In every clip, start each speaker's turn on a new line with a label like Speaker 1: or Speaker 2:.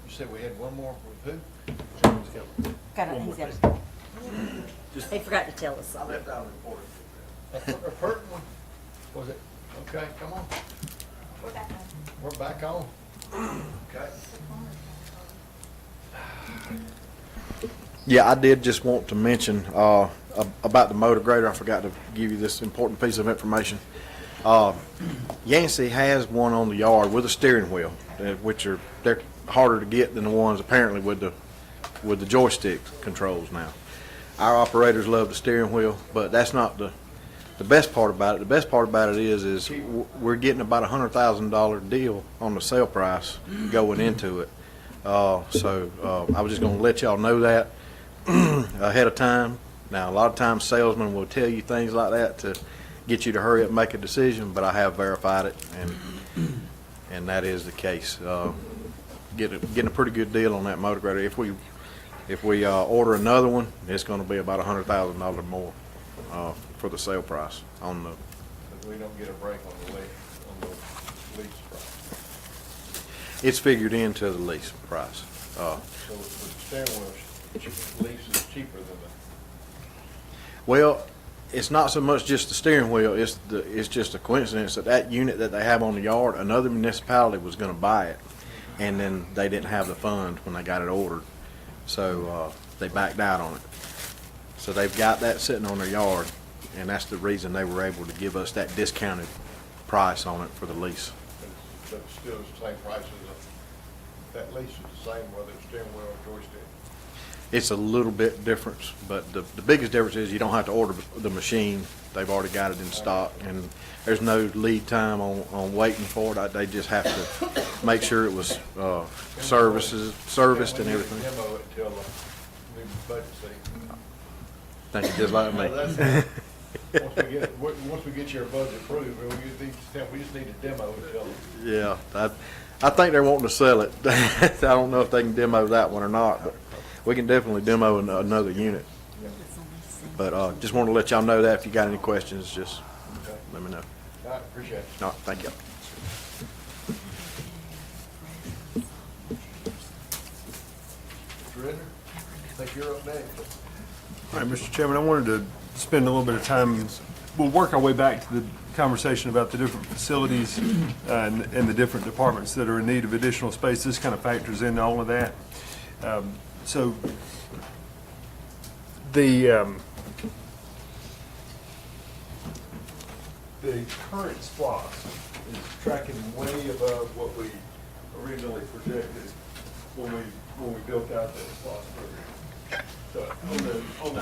Speaker 1: You said we had one more with who?
Speaker 2: Got it, he's got it. He forgot to tell us.
Speaker 1: A pertinent one? Was it? Okay, come on. We're back on. Okay.
Speaker 3: Yeah, I did just want to mention about the motor grader. I forgot to give you this important piece of information. Yancey has one on the yard with a steering wheel, which they're harder to get than the ones apparently with the joystick controls now. Our operators love the steering wheel, but that's not the best part about it. The best part about it is we're getting about $100,000 deal on the sale price going into it. So I was just going to let y'all know that ahead of time. Now, a lot of times salesmen will tell you things like that to get you to hurry up and make a decision, but I have verified it, and that is the case. Getting a pretty good deal on that motor grader. If we order another one, it's going to be about $100,000 more for the sale price on the.
Speaker 1: Because we don't get a break on the lease price.
Speaker 3: It's figured into the lease price.
Speaker 1: So the steering wheel lease is cheaper than the.
Speaker 3: Well, it's not so much just the steering wheel. It's just a coincidence that unit that they have on the yard, another municipality was going to buy it, and then they didn't have the funds when they got it ordered, so they backed out on it. So they've got that sitting on their yard, and that's the reason they were able to give us that discounted price on it for the lease.
Speaker 1: But it's still the same price as that lease is the same whether it's steering wheel or joystick.
Speaker 3: It's a little bit different, but the biggest difference is you don't have to order the machine. They've already got it in stock, and there's no lead time on waiting for it. They just have to make sure it was serviced and everything.
Speaker 1: Demo it until the new budget season.
Speaker 3: Thank you, just like me.
Speaker 1: Once we get your budget approved, we just need to demo it until.
Speaker 3: Yeah, I think they're wanting to sell it. I don't know if they can demo that one or not, but we can definitely demo another unit. But just want to let y'all know that if you got any questions, just let me know.
Speaker 1: All right, appreciate it.
Speaker 3: All right, thank you.
Speaker 1: Mr. Ritter, I think you're up next.
Speaker 4: All right, Mr. Chairman, I wanted to spend a little bit of time, we'll work our way back to the conversation about the different facilities and the different departments that are in need of additional space. This kind of factors into all of that. So the current SPOS is tracking way above what we originally projected when we built out that SPOS program. So on the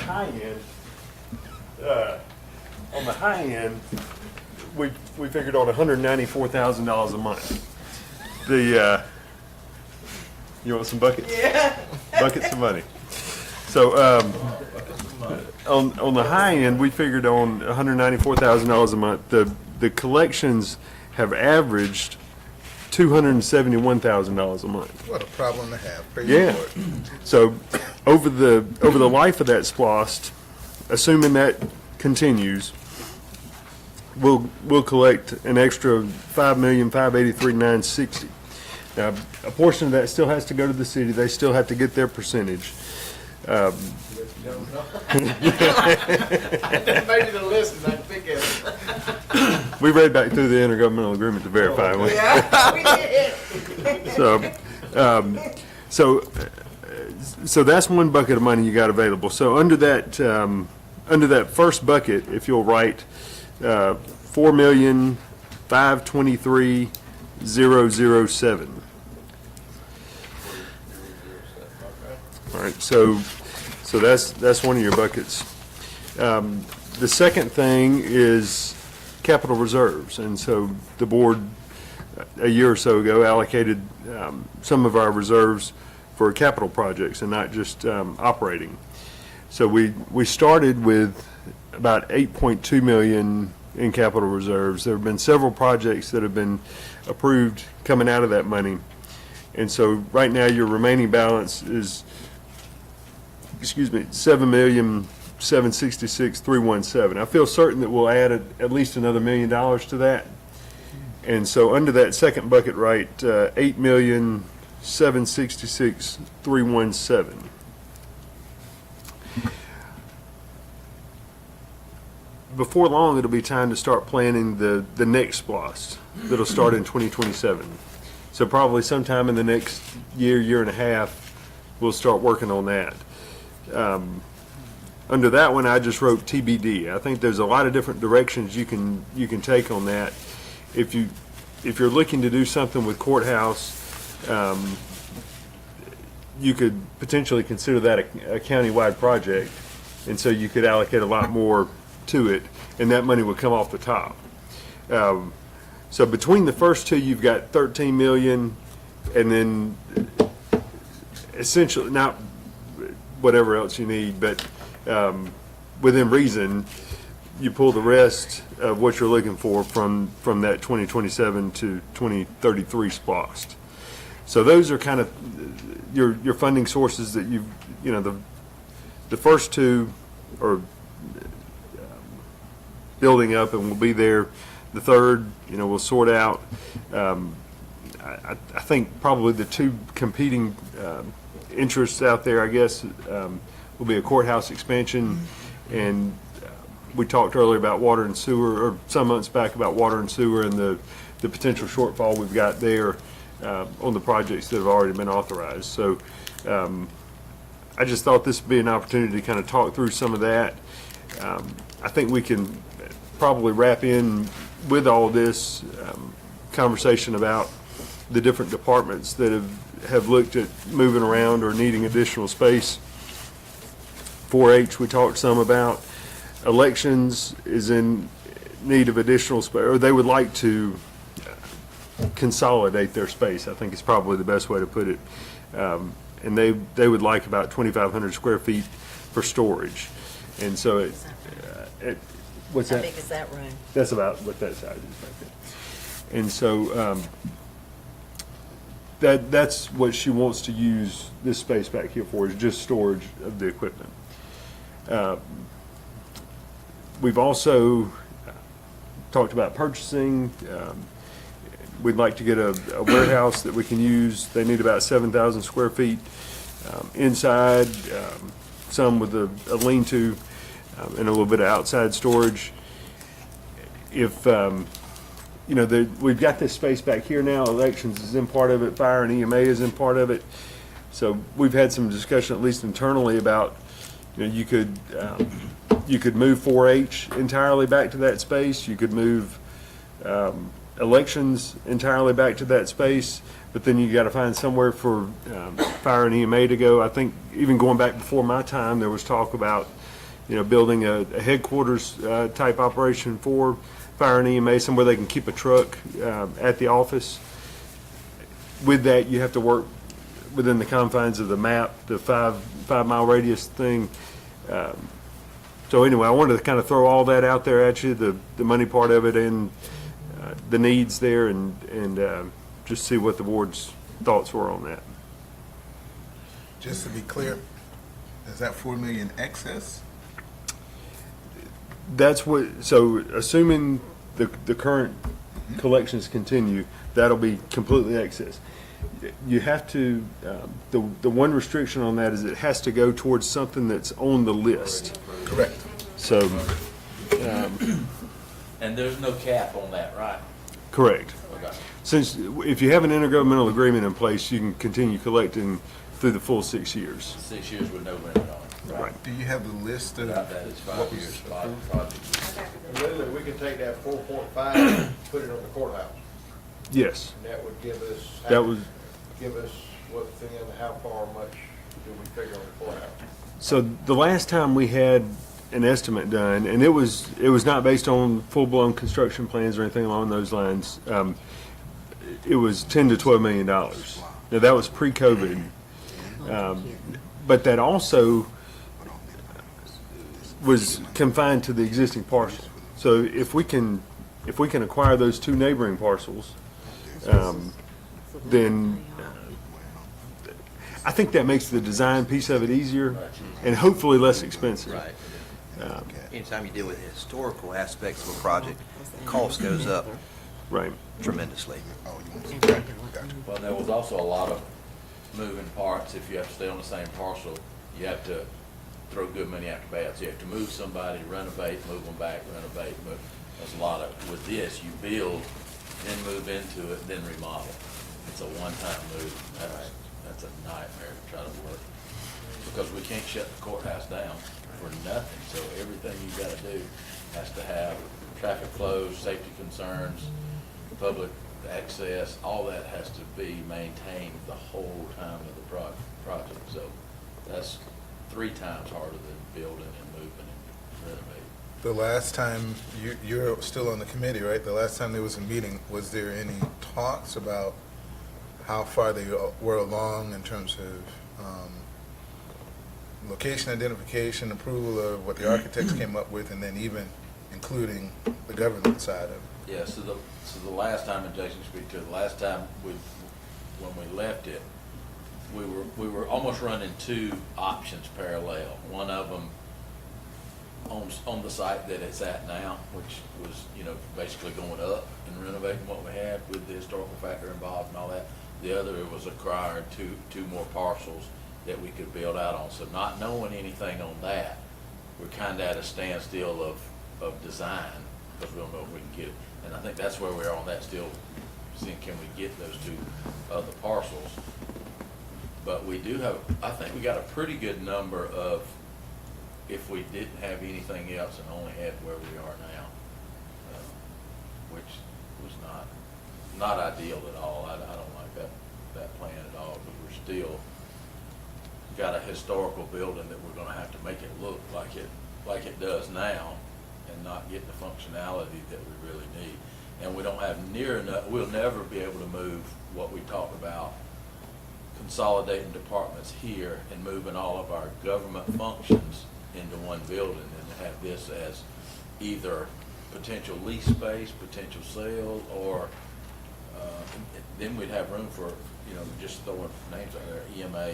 Speaker 4: high end, we figured on $194,000 a month. You want some buckets? Yeah. Buckets of money. So on the high end, we figured on $194,000 a month. The collections have averaged $271,000 a month.
Speaker 5: What a problem to have. Praise
Speaker 4: Yeah.
Speaker 5: the Lord.
Speaker 4: So over the life of that SPOS, assuming that continues, we'll collect an extra $5,583,960. Now, a portion of that still has to go to the city. They still have to get their percentage.
Speaker 1: Maybe the list and I can think of it.
Speaker 4: We read back through the intergovernmental agreement to verify.
Speaker 2: Yeah, we did.
Speaker 4: So that's one bucket of money you got available. So under that first bucket, if you'll write $4,523,007. All right, so that's one of your buckets. The second thing is capital reserves, and so the board a year or so ago allocated some of our reserves for capital projects and not just operating. So we started with about $8.2 million in capital reserves. There have been several projects that have been approved coming out of that money, and so right now your remaining balance is, $7,766,317. I feel certain that we'll add at least another $1 million to that. And so under that second bucket, right, 8,766,317. Before long, it'll be time to start planning the next SPOS that'll start in 2027. So probably sometime in the next year and a half, we'll start working on that. Under that one, I just wrote TBD. I think there's a lot of different directions you can take on that. If you're looking to do something with courthouse, you could potentially consider that a countywide project, and so you could allocate a lot more to it, and that money would come off the top. So between the first two, you've got 13 million, and then essentially, not whatever else you need, but within reason, you pull the rest of what you're looking for from that 2027 to 2033 SPOS. So those are kind of your funding sources that the first two are building up and will be there. The third, we'll sort out. I think probably the two competing interests out there, I guess, will be a courthouse expansion, and we talked earlier about water and sewer, or some months back about water and sewer and the potential shortfall we've got there on the projects that have already been authorized. So I just thought this would be an opportunity to kind of talk through some of that. I think we can probably wrap in with all this conversation about the different departments that have looked at moving around or needing additional space. 4-H we talked some about. Elections is in need of additional space, or they would like to consolidate their space, I think is probably the best way to put it. And they would like about 2,500 square feet for storage. And so what's
Speaker 2: How
Speaker 4: that?
Speaker 2: big is that room?
Speaker 4: That's about what that size is back there. And so that's what she wants to use this space back here for, is just storage of the equipment. We've also talked about purchasing. We'd like to get a warehouse that we can use. They need about 7,000 square feet inside, some with a lean-to, and a little bit of outside storage. If we've got this space back here now. Elections is in part of it. Fire and EMA is in part of it. So we've had some discussion, at least internally, about you could move 4-H entirely back to that space. You could move elections entirely back to that space. But then you got to find somewhere for fire and EMA to go. I think even going back before my time, there was talk about building a headquarters type operation for fire and EMA, somewhere they can keep a truck at the office. With that, you have to work within the confines of the map, the 5-mile radius thing. So anyway, I wanted to kind of throw all that out there at you, the money part of it and the needs there, and just see what the board's thoughts were on that.
Speaker 5: Just to be clear, is that 4 million excess?
Speaker 4: That's what, so assuming the current collections continue, that'll be completely excess. You have to, the one restriction on that is it has to go towards something that's on the list.
Speaker 5: Correct.
Speaker 4: So,
Speaker 6: And there's no cap on that, right?
Speaker 4: correct.
Speaker 6: Okay.
Speaker 4: Since, if you have an intergovernmental agreement in place, you can continue collecting through the full 6 years.
Speaker 6: 6 years with no limit on it.
Speaker 4: Right.
Speaker 5: Do you have the list of
Speaker 6: Without that, it's 5
Speaker 5: what
Speaker 6: years
Speaker 5: was
Speaker 6: spot
Speaker 5: approved?
Speaker 6: project.
Speaker 1: Literally, we could take that 4.5 and put it on the courthouse,
Speaker 4: Yes,
Speaker 1: and that would give us.
Speaker 4: that was,
Speaker 1: Give us what's in, how far much do we figure on the courthouse?
Speaker 4: so the last time we had an estimate done, and it was not based on full-blown construction plans or anything along those lines, it was $10 to $12 million. Now, that was pre-COVID, but that also was confined to the existing parcel. So if we can acquire those two neighboring parcels, then I think that makes the design piece of it easier and hopefully less expensive.
Speaker 7: Right. Anytime you deal with historical aspects of a project, cost goes up
Speaker 4: Right.
Speaker 3: tremendously.
Speaker 5: Oh, you want some tractor? Gotcha.
Speaker 6: Well, there was also a lot of moving parts. If you have to stay on the same parcel, you have to throw good many after bad. So you have to move somebody, renovate, move them back, renovate, move. There's a lot of, with this, you build, then move into it, then remodel. It's a one-time move. That's a nightmare to try to work. Because we can't shut the courthouse down for nothing. So everything you gotta do has to have traffic flows, safety concerns, public access, all that has to be maintained the whole time of the project. So that's 3 times harder than building and moving and renovating.
Speaker 5: The last time, you're still on the committee, right? The last time there was a meeting, was there any talks about how far they were along in terms of location identification, approval of what the architects came up with, and then even including the government side of it?
Speaker 6: Yeah, so the last time, and Jason can speak to it, the last time when we left it, we were almost running 2 options parallel. One of them on the site that it's at now, which was, basically going up and renovating what we had with the historical factor involved and all that. The other was acquiring two more parcels that we could build out on. So not knowing anything on that, we're kind of at a standstill of design, because we don't know if we can get it. And I think that's where we are on that, still seeing can we get those 2 other parcels. But we do have, I think we got a pretty good number of, if we didn't have anything else and only had where we are now, which was not ideal at all. I don't like that plan at all, but we're still got a historical building that we're gonna have to make it look like it does now, and not get the functionality that we really need. And we don't have near enough, we'll never be able to move what we talk about, consolidating departments here and moving all of our government functions into one building, and have this as either potential lease space, potential sale, or then we'd have room for, just throwing names out there, EMA,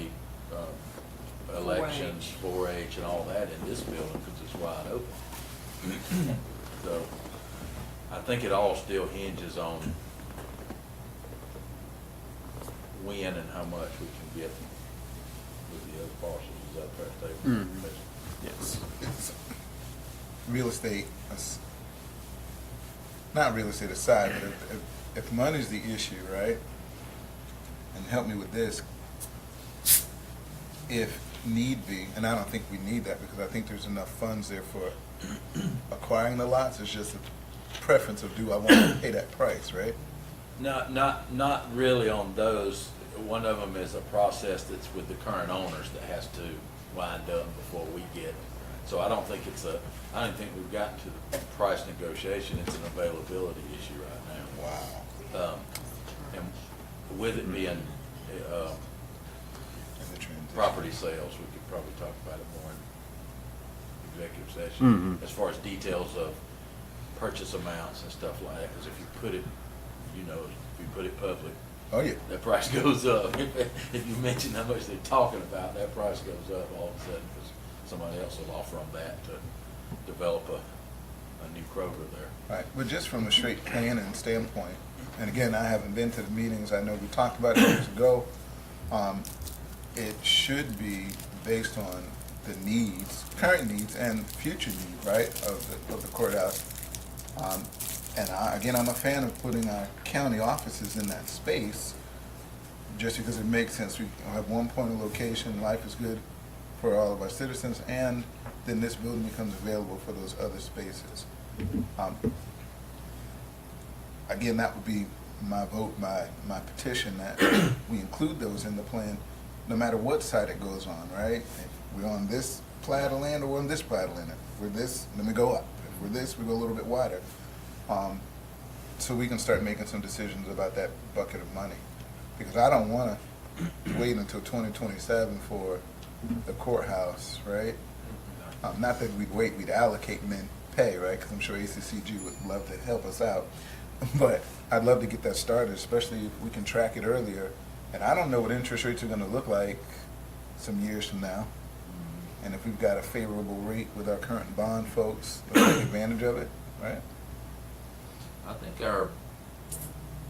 Speaker 6: elections, 4-H, and all that in this building, because it's wide open. So I think it all still hinges on when and how much we can get with the other parcels. Is that fair statement?
Speaker 4: Yes.
Speaker 5: It's real estate, not real estate aside, but if money's the issue, right? And help me with this, if need be, and I don't think we need that, because I think there's enough funds there for acquiring the lots. It's just a preference of, do I want to pay that price, right?
Speaker 6: Not really on those. One of them is a process that's with the current owners that has to wind up before we get it. So I don't think I don't think we've gotten to the price negotiation. It's an availability issue right now.
Speaker 5: Wow.
Speaker 6: And with it being
Speaker 5: And the transition.
Speaker 6: property sales, we could probably talk about it more in executive session, as far as details of purchase amounts and stuff like that. Because if you put it public,
Speaker 5: Oh, yeah.
Speaker 6: that price goes up. If you mention how much they're talking about, that price goes up all of a sudden, because somebody else will offer them that to develop a new Kroger there.
Speaker 5: Right, but just from a straight planning standpoint, and again, I haven't been to the meetings, I know we talked about it years ago. It should be based on the needs, current needs and future needs, right, of the courthouse. And again, I'm a fan of putting our county offices in that space, just because it makes sense. We have one point of location, life is good for all of our citizens, and then this building becomes available for those other spaces. Again, that would be my vote, my petition, that we include those in the plan, no matter what side it goes on, right? If we're on this plat of land or we're on this plat of land. If we're this, then we go up. If we're this, we go a little bit wider. So we can start making some decisions about that bucket of money. Because I don't want to wait until 2027 for the courthouse, right? Not that we'd wait, we'd allocate and then pay, right? Because I'm sure ACCG would love to help us out. But I'd love to get that started, especially if we can track it earlier. And I don't know what interest rates are going to look like some years from now. And if we've got a favorable rate with our current bond folks, let's take advantage of it, right?
Speaker 6: I think our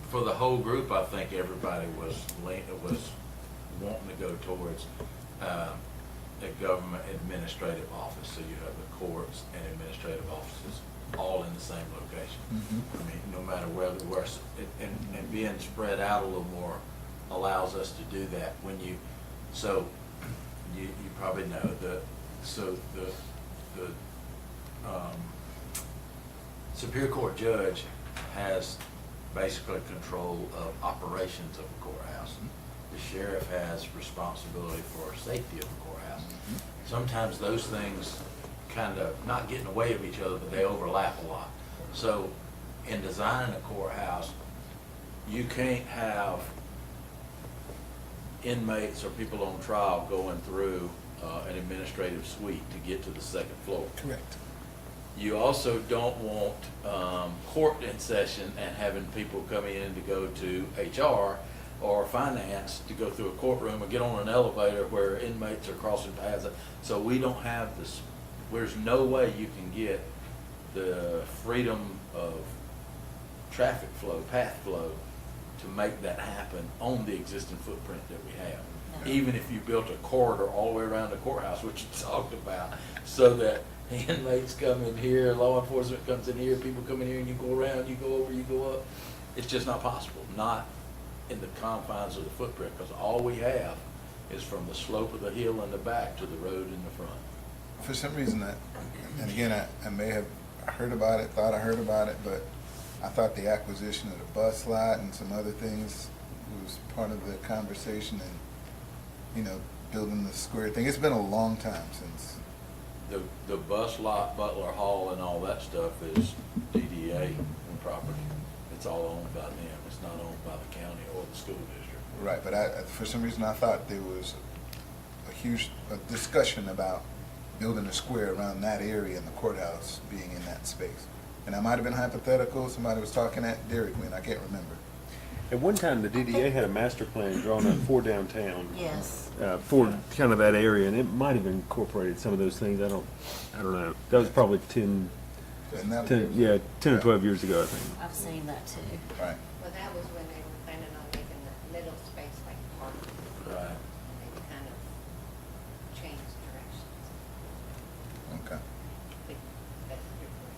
Speaker 6: for the whole group, I think everybody was wanting to go towards a government administrative office. So you have the courts and administrative offices all in the same location. I mean, no matter where, and being spread out a little more allows us to do that. When you, so you probably know the Superior Court judge has basically control of operations of the courthouse. The sheriff has responsibility for safety of the courthouse. Sometimes those things kind of not get in the way of each other, but they overlap a lot. So in designing a courthouse, you can't have inmates or people on trial going through an administrative suite to get to the second floor.
Speaker 5: Correct.
Speaker 6: You also don't want court in session and having people coming in to go to HR or finance to go through a courtroom or get on an elevator where inmates are crossing paths. So we don't have this, there's no way you can get the freedom of traffic flow, path flow, to make that happen on the existing footprint that we have.
Speaker 2: No.
Speaker 6: Even if you built a corridor all the way around the courthouse, which you talked about, so that inmates come in here, law enforcement comes in here, people come in here, and you go around, you go over, you go up. It's just not possible, not in the confines of the footprint, because all we have is from the slope of the hill in the back to the road in the front.
Speaker 5: For some reason, and again, I may have heard about it, thought I heard about it, but I thought the acquisition of the bus lot and some other things was part of the conversation, and, you know, building the square thing. It's been a long time since.
Speaker 6: The bus lot, Butler Hall, and all that stuff is DDA property. It's all owned by them. It's not owned by the county or the school district.
Speaker 5: Right, but for some reason, I thought there was a huge discussion about building a square around that area and the courthouse being in that space. And I might have been hypothetical. Somebody was talking at Dairy Queen. I can't remember.
Speaker 4: At one time, the DDA had a master plan drawn up for downtown.
Speaker 2: Yes.
Speaker 4: For kind of that area, and it might have incorporated some of those things. I don't know. That was probably 10 or 12 years ago, I think.
Speaker 2: I've seen that too.
Speaker 5: Right.
Speaker 7: Well, that was when they were planning on making the middle space like parking.
Speaker 6: Right.
Speaker 7: They kind of changed directions.
Speaker 5: Okay.
Speaker 7: That's different.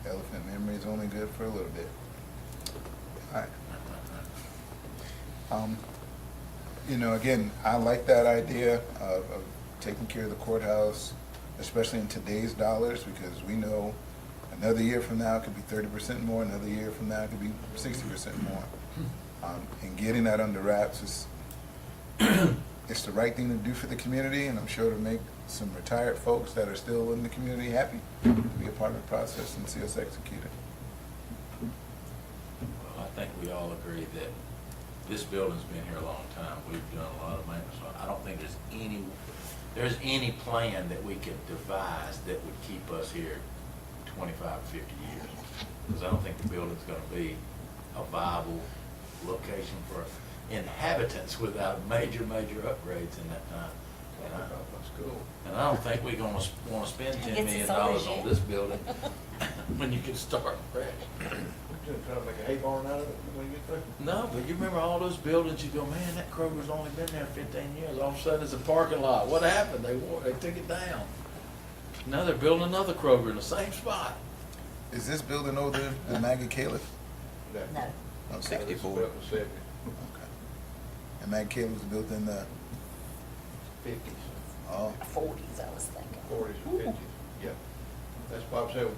Speaker 5: Elephant memory is only good for a little bit. All right. You know, again, I like that idea of taking care of the courthouse, especially in today's dollars, because we know another year from now it could be 30% more, another year from now it could be 60% more. And getting that under wraps is it's the right thing to do for the community, and I'm sure to make some retired folks that are still in the community happy to be a part of the process and see us execute it.
Speaker 6: Well, I think we all agree that this building's been here a long time. We've done a lot of maintenance. So I don't think there's any plan that we could devise that would keep us here 25, 50 years. Because I don't think the building's gonna be a viable location for inhabitants without major upgrades in that time.
Speaker 1: That's cool.
Speaker 6: And I don't think we're gonna wanna spend $10
Speaker 2: It's
Speaker 6: million
Speaker 2: always
Speaker 6: on
Speaker 2: you.
Speaker 6: this building when you can start fresh.
Speaker 1: Trying to make a hay barn out of it when you get through.
Speaker 6: No, but you remember all those buildings, you go, man, that Kroger's only been there 15 years. All of a sudden, it's a parking lot. What happened? They took it down. Now they're building another Kroger in the same spot.
Speaker 5: Is this building over there the Maggie Caleb?
Speaker 2: No.
Speaker 5: Okay.
Speaker 1: 64. Built in the 70s,
Speaker 5: Okay. And Maggie Caleb was built in the,
Speaker 1: 50s,
Speaker 5: oh,
Speaker 2: 40s, I was thinking.
Speaker 1: 40s, and 50s. Yeah. That's why I'm saying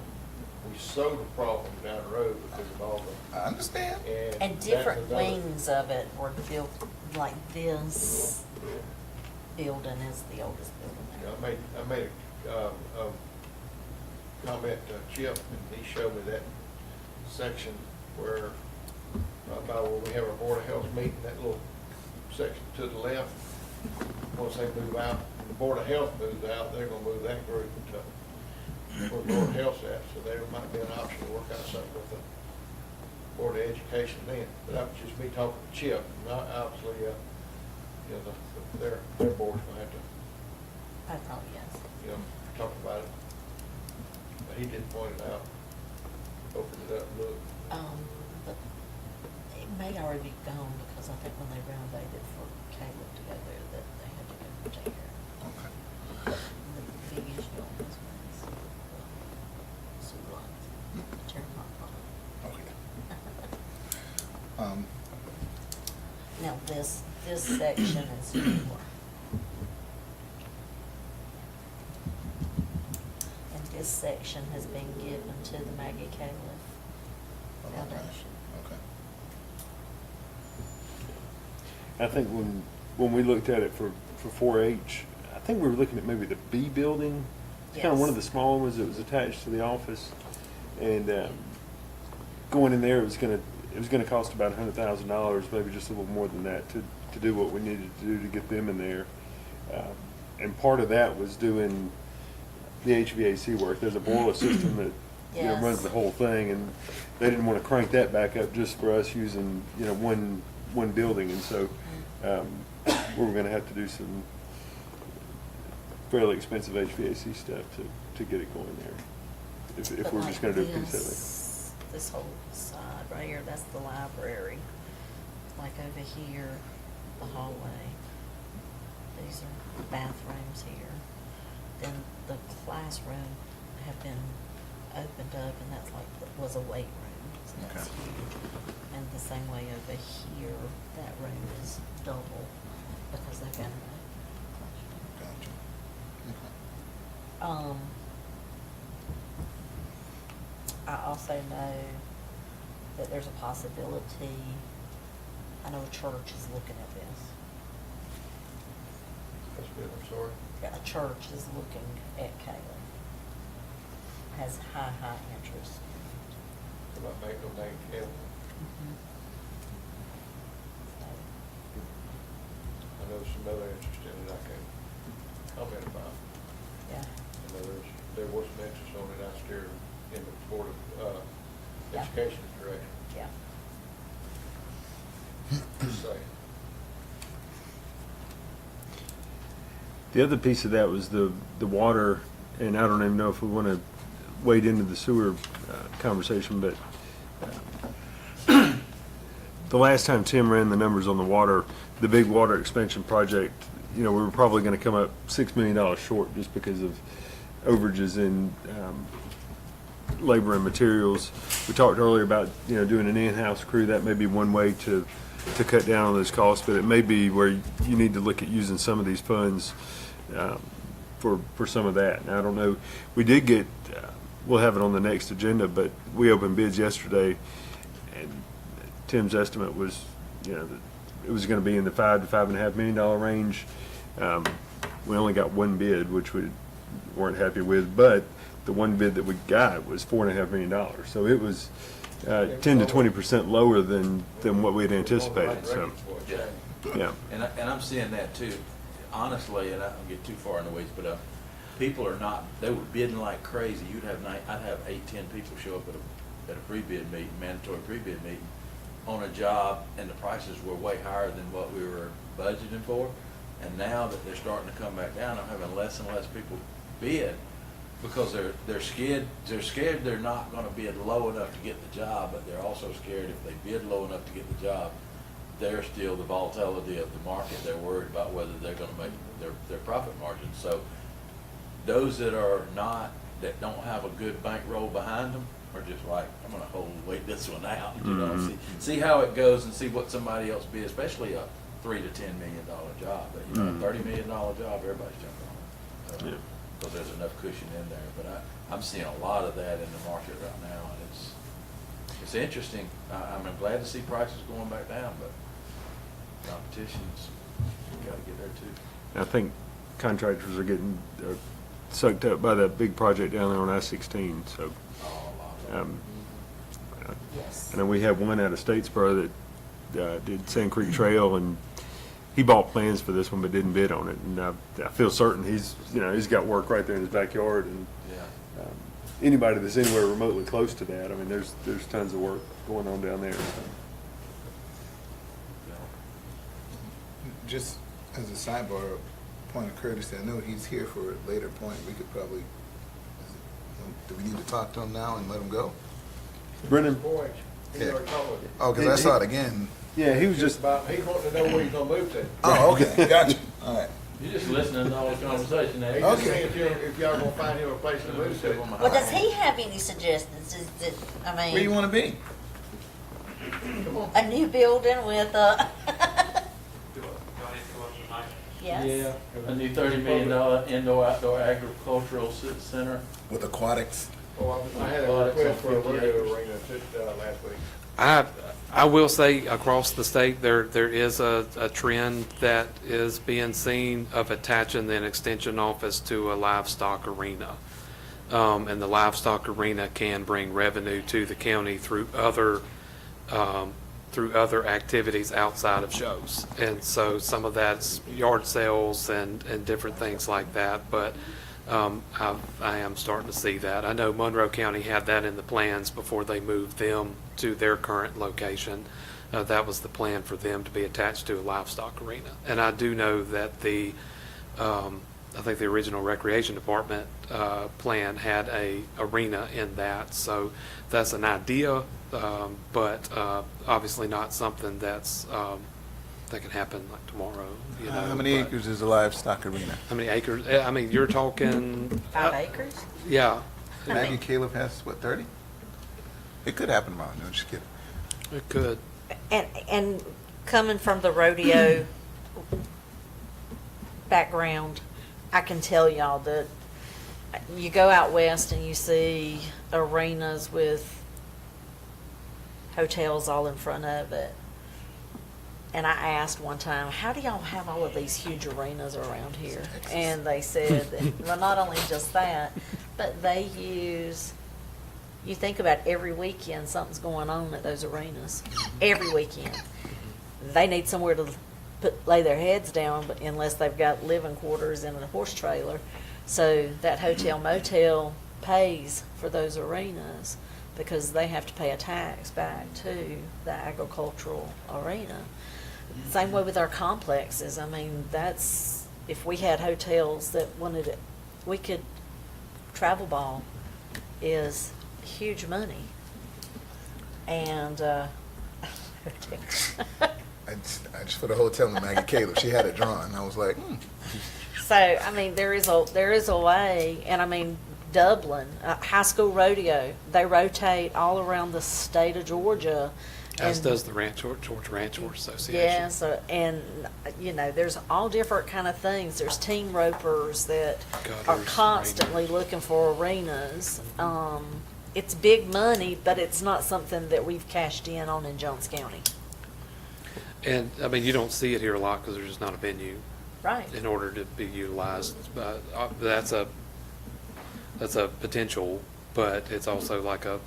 Speaker 1: we sold the problem down the road because of all the.
Speaker 5: I understand.
Speaker 2: And
Speaker 1: that's
Speaker 2: different
Speaker 1: another-
Speaker 2: wings of it were built, like this building is the oldest building
Speaker 1: Yeah,
Speaker 2: there.
Speaker 1: I made a comment to Chip, and he showed me that section where, right by where we have our Board of Health meeting, that little section to the left. Once they move out, the Board of Health moves out, they're gonna move that group to where the Board of Health's at, so there might be an option to work out something with the Board of Education then. But that was just me talking to Chip, and obviously, you know, their board's gonna have to,
Speaker 2: Oh, probably yes.
Speaker 1: you know, talk about it. But he did point it out, open it up, look.
Speaker 2: But it may already be gone because I think when they renovated for Caleb to go there, that they had to go take care
Speaker 5: Okay.
Speaker 2: of the biggest buildings was sewer lines, Terramont Pond.
Speaker 5: Okay.
Speaker 2: Now, this section is newer. And this section has been given to the Maggie Califf Foundation.
Speaker 5: Okay.
Speaker 4: I think when we looked at it for 4-H, I think we were looking at maybe the B building. It's kind of one of the
Speaker 2: Yes.
Speaker 4: small ones that was attached to the office. And going in there, it was gonna cost about $100,000, maybe just a little more than that, to do what we needed to do to get them in there. And part of that was doing the HVAC work. There's a boiler system that, runs
Speaker 2: Yes.
Speaker 4: the whole thing, and they didn't want to crank that back up just for us using, one building. And so we were gonna have to do some fairly expensive HVAC stuff to get it going there, if
Speaker 2: But
Speaker 4: we're
Speaker 2: like
Speaker 4: just gonna do a piece of it.
Speaker 2: this whole side right here, that's the library. Like over here, the hallway. These are bathrooms here. Then the classroom have been opened up, and that's like, was a weight room, so that's
Speaker 5: Okay.
Speaker 2: huge. And the same way over here, that room is double because they've got an
Speaker 5: Gotcha. Okay.
Speaker 2: open. I also know that there's a possibility, I know a church is looking at this.
Speaker 1: That's good, I'm sorry.
Speaker 2: Yeah, a church is looking at Caleb. Has high interest.
Speaker 1: About making them name Caleb. I know there's some other interest in it I can't comment about.
Speaker 2: Yeah,
Speaker 1: I know there was some interest on it out there in the Board of
Speaker 2: Yeah.
Speaker 1: Education direction.
Speaker 2: yeah.
Speaker 1: Just saying.
Speaker 4: The other piece of that was the water, and I don't even know if we want to wade into the sewer conversation, but the last time Tim ran the numbers on the water, the big water expansion project, we were probably going to come up $6 million short just because of overages in labor and materials. We talked earlier about, doing an in-house crew. That may be one way to cut down on those costs, but it may be where you need to look at using some of these funds for some of that. And I don't know, we did get, we'll have it on the next agenda, but we opened bids yesterday, and Tim's estimate was, that it was going to be in the $5 to $5.5 million range. We only got one bid, which we weren't happy with, but the one bid that we got was $4.5 million. So it was 10 to 20% lower than what we had anticipated. So,
Speaker 6: Yeah.
Speaker 4: yeah.
Speaker 6: And I'm seeing that too, honestly, and I don't get too far in the weeds, but people are not, they were bidding like crazy. I'd have 8, 10 people show up at a pre-bid meeting, mandatory pre-bid meeting, on a job, and the prices were way higher than what we were budgeting for. And now that they're starting to come back down, I'm having less and less people bid because they're scared they're not gonna bid low enough to get the job, but they're also scared if they bid low enough to get the job, they're still the volatility of the market. They're worried about whether they're gonna make their profit margin. So those that don't have a good bankroll behind them are just like, I'm gonna wait this one out, see how it goes and see what somebody else bids, especially a $3 to $10 million job. But a $30 million job, everybody's jumping on it. So there's enough cushion in there. But I'm seeing a lot of that in the market right now, and it's interesting. I'm glad to see prices going back down, but competition's gotta get there too.
Speaker 4: I think contractors are getting sucked up by that big project down there on I-16, so.
Speaker 2: Yes.
Speaker 4: I know we have one out of Statesboro that did Sand Creek Trail, and he bought plans for this one but didn't bid on it. And I feel certain he's got work right there in his backyard, and
Speaker 6: Yeah.
Speaker 4: anybody that's anywhere remotely close to that, I mean, there's tons of work going on down there.
Speaker 5: Just as a sidebar, point of courtesy, I know he's here for a later point. We could probably, do we need to talk to him now and let him go?
Speaker 4: Brennan,
Speaker 1: Boy, He already told me.
Speaker 5: Oh, because I saw it again.
Speaker 3: Yeah, he was
Speaker 1: Just about, he's wanting to know where he's gonna move to.
Speaker 5: Oh, okay, gotcha. All right.
Speaker 6: You're just listening to all the conversation now.
Speaker 1: He's just saying if y'all gonna find him a place to move to.
Speaker 2: Well, does he have any suggestions? Is it, I
Speaker 5: Where you
Speaker 2: mean,
Speaker 5: want to be?
Speaker 1: Come on.
Speaker 2: a new building with a, yes?
Speaker 6: A new $30 million indoor-outdoor agricultural center.
Speaker 5: With aquatics.
Speaker 1: Oh, I had a request for a rodeo arena last week.
Speaker 8: I will say across the state, there is a trend that is being seen of attaching an extension office to a livestock arena. And the livestock arena can bring revenue to the county through other activities outside of shows. And so some of that's yard sales and different things like that, but I am starting to see that. I know Monroe County had that in the plans before they moved them to their current location. That was the plan for them to be attached to a livestock arena. And I do know that I think the original recreation department plan had a arena in that. So that's an idea, but obviously not something that can happen like tomorrow. You know,
Speaker 5: How many
Speaker 8: but-
Speaker 5: acres is a livestock arena?
Speaker 8: How many acres? I mean, you're talking.
Speaker 2: 5 acres?
Speaker 8: Yeah,
Speaker 5: Maggie Caleb has, what, 30? It could happen tomorrow. No, just kidding.
Speaker 8: it could.
Speaker 2: And coming from the rodeo background, I can tell y'all that you go out west and you see arenas with hotels all in front of it. And I asked one time, how do y'all have all of these huge arenas around here? And they said, that, well, not only just that, but they use, you think about every weekend something's going on at those arenas. Every weekend. They need somewhere to lay their heads down, but unless they've got living quarters in a horse trailer. So that hotel motel pays for those arenas because they have to pay a tax back to the agricultural arena. Same way with our complexes. I mean, that's, if we had hotels that wanted it, we could, travel ball is huge money. And,
Speaker 5: I just put a hotel in Maggie Caleb. She had it drawn. I was like,
Speaker 2: so, I mean, there is a way, and I mean, Dublin, high school rodeo, they rotate all around the state of Georgia.
Speaker 8: As
Speaker 2: and-
Speaker 8: does the Georgia Ranchers Association.
Speaker 2: Yeah, so, and, you know, there's all different kind of things. There's team ropers that are
Speaker 8: Gutters,
Speaker 2: constantly looking for arenas. It's big money, but it's not something that we've cashed in on in Jones County.
Speaker 8: And, I mean, you don't see it here a lot because there's just not a venue
Speaker 2: Right.
Speaker 8: in order to be utilized. But that's a potential, but it's also like a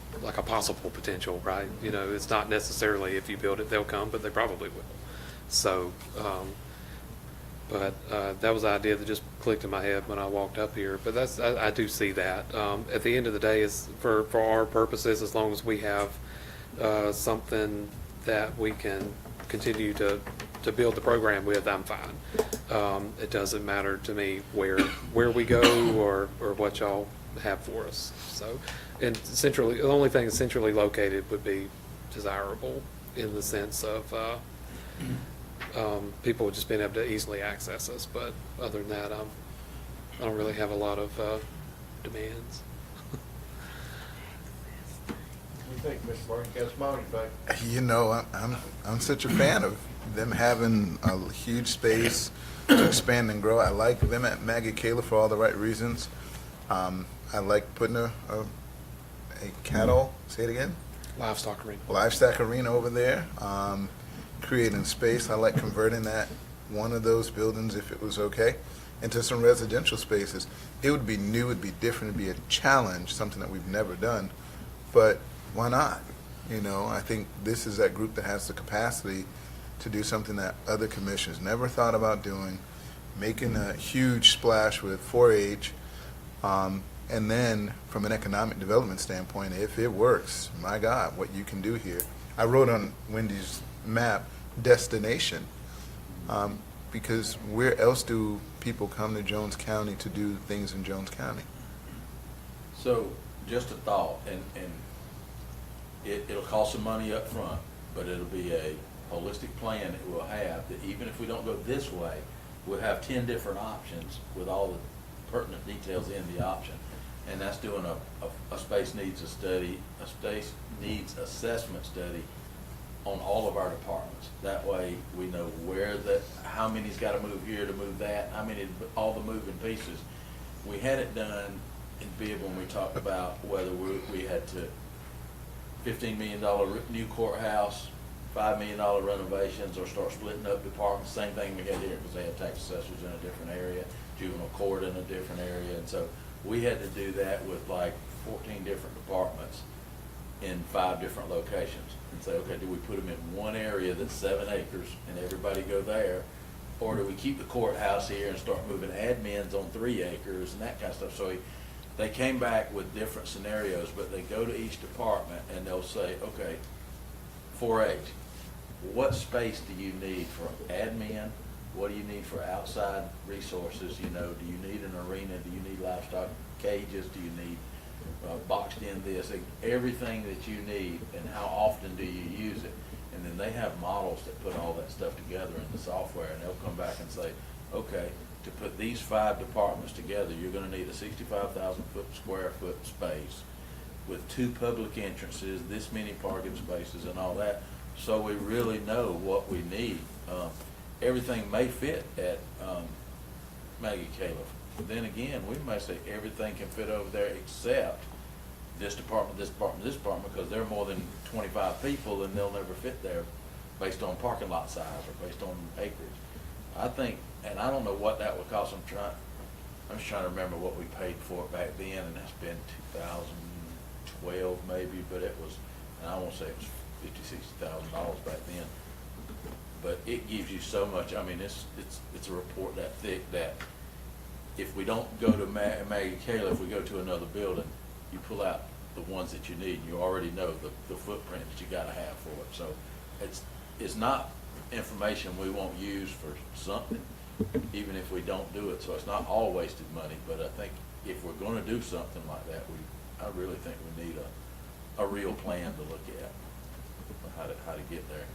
Speaker 8: possible potential, right? You know, it's not necessarily if you build it, they'll come, but they probably will. So, but that was the idea that just clicked in my head when I walked up here. But I do see that. At the end of the day, is for our purposes, as long as we have something that we can continue to build the program with, I'm fine. It doesn't matter to me where we go or what y'all have for us. So, and the only thing centrally located would be desirable in the sense of people just being able to easily access us. But other than that, I don't really have a lot of demands.
Speaker 1: What do you think, Mr. Martin? Got a smile on your face.
Speaker 5: you know, I'm such a fan of them having a huge space to expand and grow. I like them at Maggie Caleb for all the right reasons. I like putting a cattle, say it again,
Speaker 8: Livestock arena.
Speaker 5: livestock arena over there, creating space. I like converting that, one of those buildings, if it was okay, into some residential spaces. It would be new, it'd be different, it'd be a challenge, something that we've never done, but why not? You know, I think this is that group that has the capacity to do something that other commissions never thought about doing, making a huge splash with 4-H, and then from an economic development standpoint, if it works, my God, what you can do here. I wrote on Wendy's map, destination, because where else do people come to Jones County to do things in Jones County?
Speaker 6: So, just a thought, and it'll cost some money up front, but it'll be a holistic plan that we'll have, that even if we don't go this way, we'll have 10 different options with all the pertinent details in the option. And that's doing a space needs a space needs assessment study on all of our departments. That way, we know how many's gotta move here to move that, how many, all the moving pieces. We had it done in Bibb when we talked about whether we had to, $15 million new courthouse, $5 million renovations, or start splitting up departments. Same thing we had here, because they had tax assessors in a different area, juvenile court in a different area, and so we had to do that with like 14 different departments in 5 different locations, and say, okay, do we put them in one area that's 7 acres and everybody go there, or do we keep the courthouse here and start moving admins on 3 acres and that kind of stuff? So they came back with different scenarios, but they go to each department and they'll say, okay, 4H, what space do you need for admin? What do you need for outside resources? You know, do you need an arena? Do you need livestock cages? Do you need boxed in this? Everything that you need, and how often do you use it? And then they have models that put all that stuff together in the software, and they'll come back and say, okay, to put these 5 departments together, you're gonna need a 65,000 square foot space with 2 public entrances, this many parking spaces and all that, so we really know what we need. Everything may fit at Maggie Caleb. Then again, we may say everything can fit over there except this department, this department, this department, because there are more than 25 people and they'll never fit there based on parking lot size or based on acreage. I think, and I don't know what that would cost. I'm just trying to remember what we paid for it back then, and that's been 2012 maybe, but it was, and I won't say it was $50,000-$60,000 back then. But it gives you so much. I mean, it's a report that thick that if we don't go to Maggie Caleb, if we go to another building, you pull out the ones that you need. You already know the footprint that you got to have for it. So it's not information we won't use for something, even if we don't do it. So it's not all wasted money. But I think if we're going to do something like that, I really think we need a real plan to look at how to get there.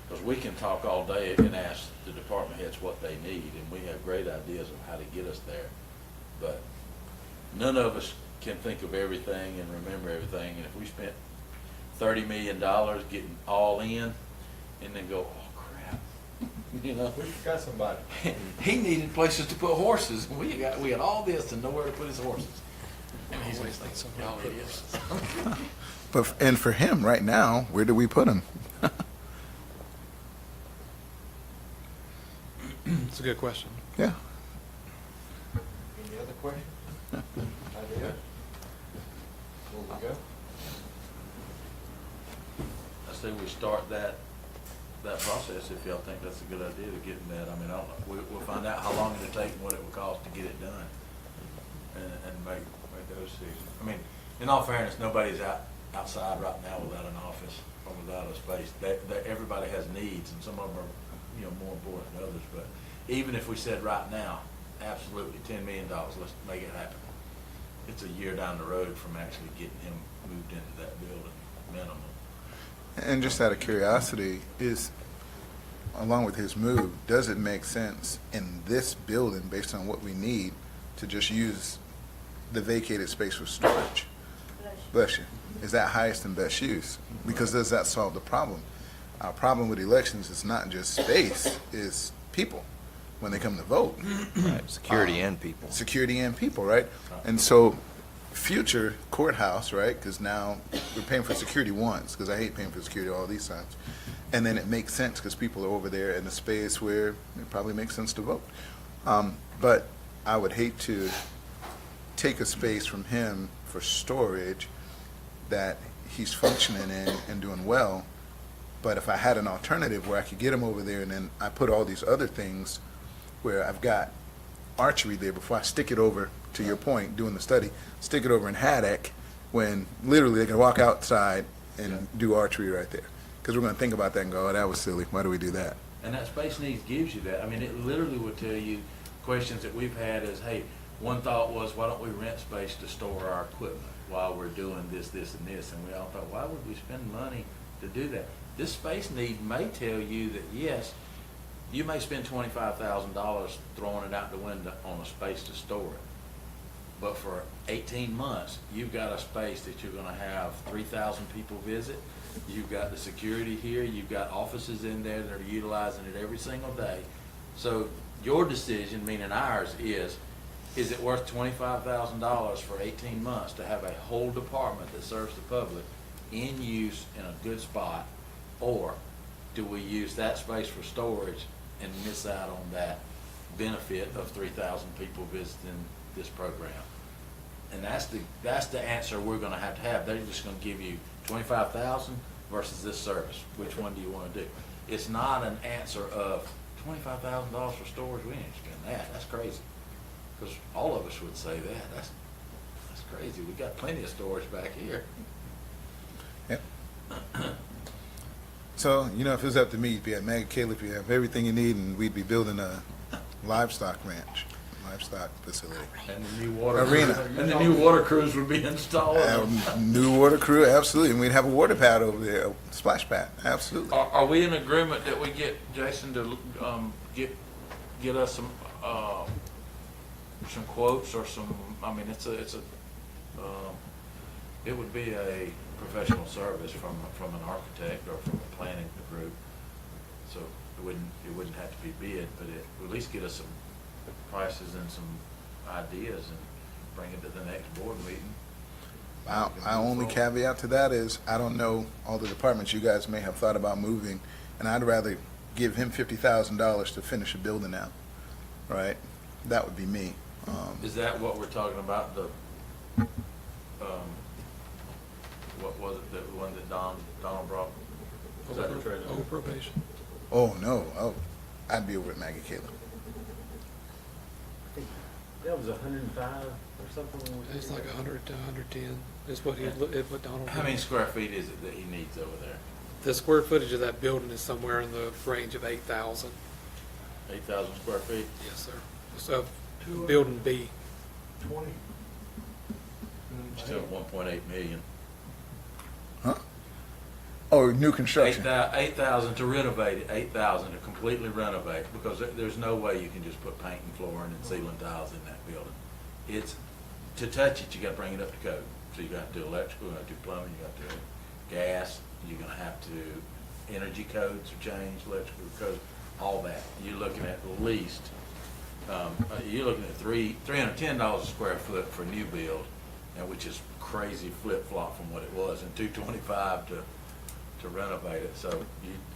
Speaker 6: Because we can talk all day and ask the department heads what they need, and we have great ideas of how to get us there. But none of us can think of everything and remember everything. And if we spent $30 million getting all in, and then go, oh crap, you know,
Speaker 1: We forgot somebody.
Speaker 6: he needed places to put horses. We had all this and nowhere to put his horses. And he's always thinking something all idiots.
Speaker 5: And for him right now, where do we put him?
Speaker 8: It's a good question.
Speaker 5: Yeah.
Speaker 1: Any other questions? Idea? Where we go?
Speaker 6: I say we start that process if y'all think that's a good idea to getting that. I mean, I don't know. We'll find out how long it'll take and what it will cost to get it done, and make those decisions. I mean, in all fairness, nobody's outside right now without an office or without a space. Everybody has needs, and some of them are, more important than others. But even if we said right now, absolutely $10 million, let's make it happen. It's a year down the road from actually getting him moved into that building, minimum.
Speaker 5: And just out of curiosity, along with his move, does it make sense in this building, based on what we need, to just use the vacated space for storage? Bless you. Is that highest and best use? Because does that solve the problem? Our problem with elections is not just space, it's people when they come to vote.
Speaker 9: Right, security and people.
Speaker 5: Security and people, right? And so future courthouse, right, because now we're paying for security once, because I hate paying for security all these times. And then it makes sense because people are over there in a space where it probably makes sense to vote. But I would hate to take a space from him for storage that he's functioning in and doing well. But if I had an alternative where I could get him over there and then I put all these other things where I've got archery there before I stick it over, to your point, doing the study, stick it over in Haddock, when literally they can walk outside and do archery right there. Because we're going to think about that and go, oh, that was silly. Why do we do that?
Speaker 6: And that space needs gives you that. I mean, it literally would tell you questions that we've had is, hey, one thought was, why don't we rent space to store our equipment? while we're doing this, this, and this. And we all thought, why would we spend money to do that? This space need may tell you that, yes, you may spend $25,000 throwing it out the window on a space to store it. But for 18 months, you've got a space that you're gonna have 3,000 people visit. You've got the security here, you've got offices in there that are utilizing it every single day. So your decision, meaning ours, is it worth $25,000 for 18 months to have a whole department that serves the public in use in a good spot? Or do we use that space for storage and miss out on that benefit of 3,000 people visiting this program? And that's the answer we're gonna have. They're just gonna give you 25,000 versus this service. Which one do you wanna do? It's not an answer of $25,000 for storage, we ain't spend that, that's crazy. Because all of us would say that, that's crazy, we got plenty of storage back here.
Speaker 5: Yep. So, you know, if it was up to me, you'd be at Mega Caleb, you have everything you need, and we'd be building a livestock ranch, livestock facility.
Speaker 6: And the new water
Speaker 5: Arena.
Speaker 6: And the new water crews would be installed.
Speaker 5: New water crew, absolutely, and we'd have a water pad over there, a splash pad, absolutely.
Speaker 6: Are we in agreement that we get Jason to, get us some quotes or some, I mean, it would be a professional service from an architect or from a planning group. So it wouldn't have to be bid, but it would at least get us some prices and some ideas and bring it to the next board meeting.
Speaker 5: My only caveat to that is, I don't know all the departments you guys may have thought about moving, and I'd rather give him $50,000 to finish a building out, right? That would be me.
Speaker 6: Is that what we're talking about, the, what was it, the one that Donald brought? Was that the treasure?
Speaker 8: Over probation.
Speaker 5: Oh, no, I'd be over at Maggie Caleb.
Speaker 10: That was 105 or something.
Speaker 8: It's like 100 to 110 is what what Donald.
Speaker 6: How many square feet is it that he needs over there?
Speaker 8: The square footage of that building is somewhere in the range of 8,000.
Speaker 6: 8,000 square feet?
Speaker 8: Yes, sir. So, building B.
Speaker 1: 20.
Speaker 6: Still 1.8 million.
Speaker 5: Huh? Oh, new construction.
Speaker 6: 8,000 to renovate it, 8,000 to completely renovate, because there's no way you can just put paint and flooring and ceiling tiles in that building. It's, to touch it, you gotta bring it up to code. So you gotta do electrical, you gotta do plumbing, you gotta do gas, you're gonna have to, energy codes are changed, electrical codes, all that. You're looking at least, you're looking at $310 a square foot for new build, and which is crazy flip-flop from what it was, and $225 to renovate it. So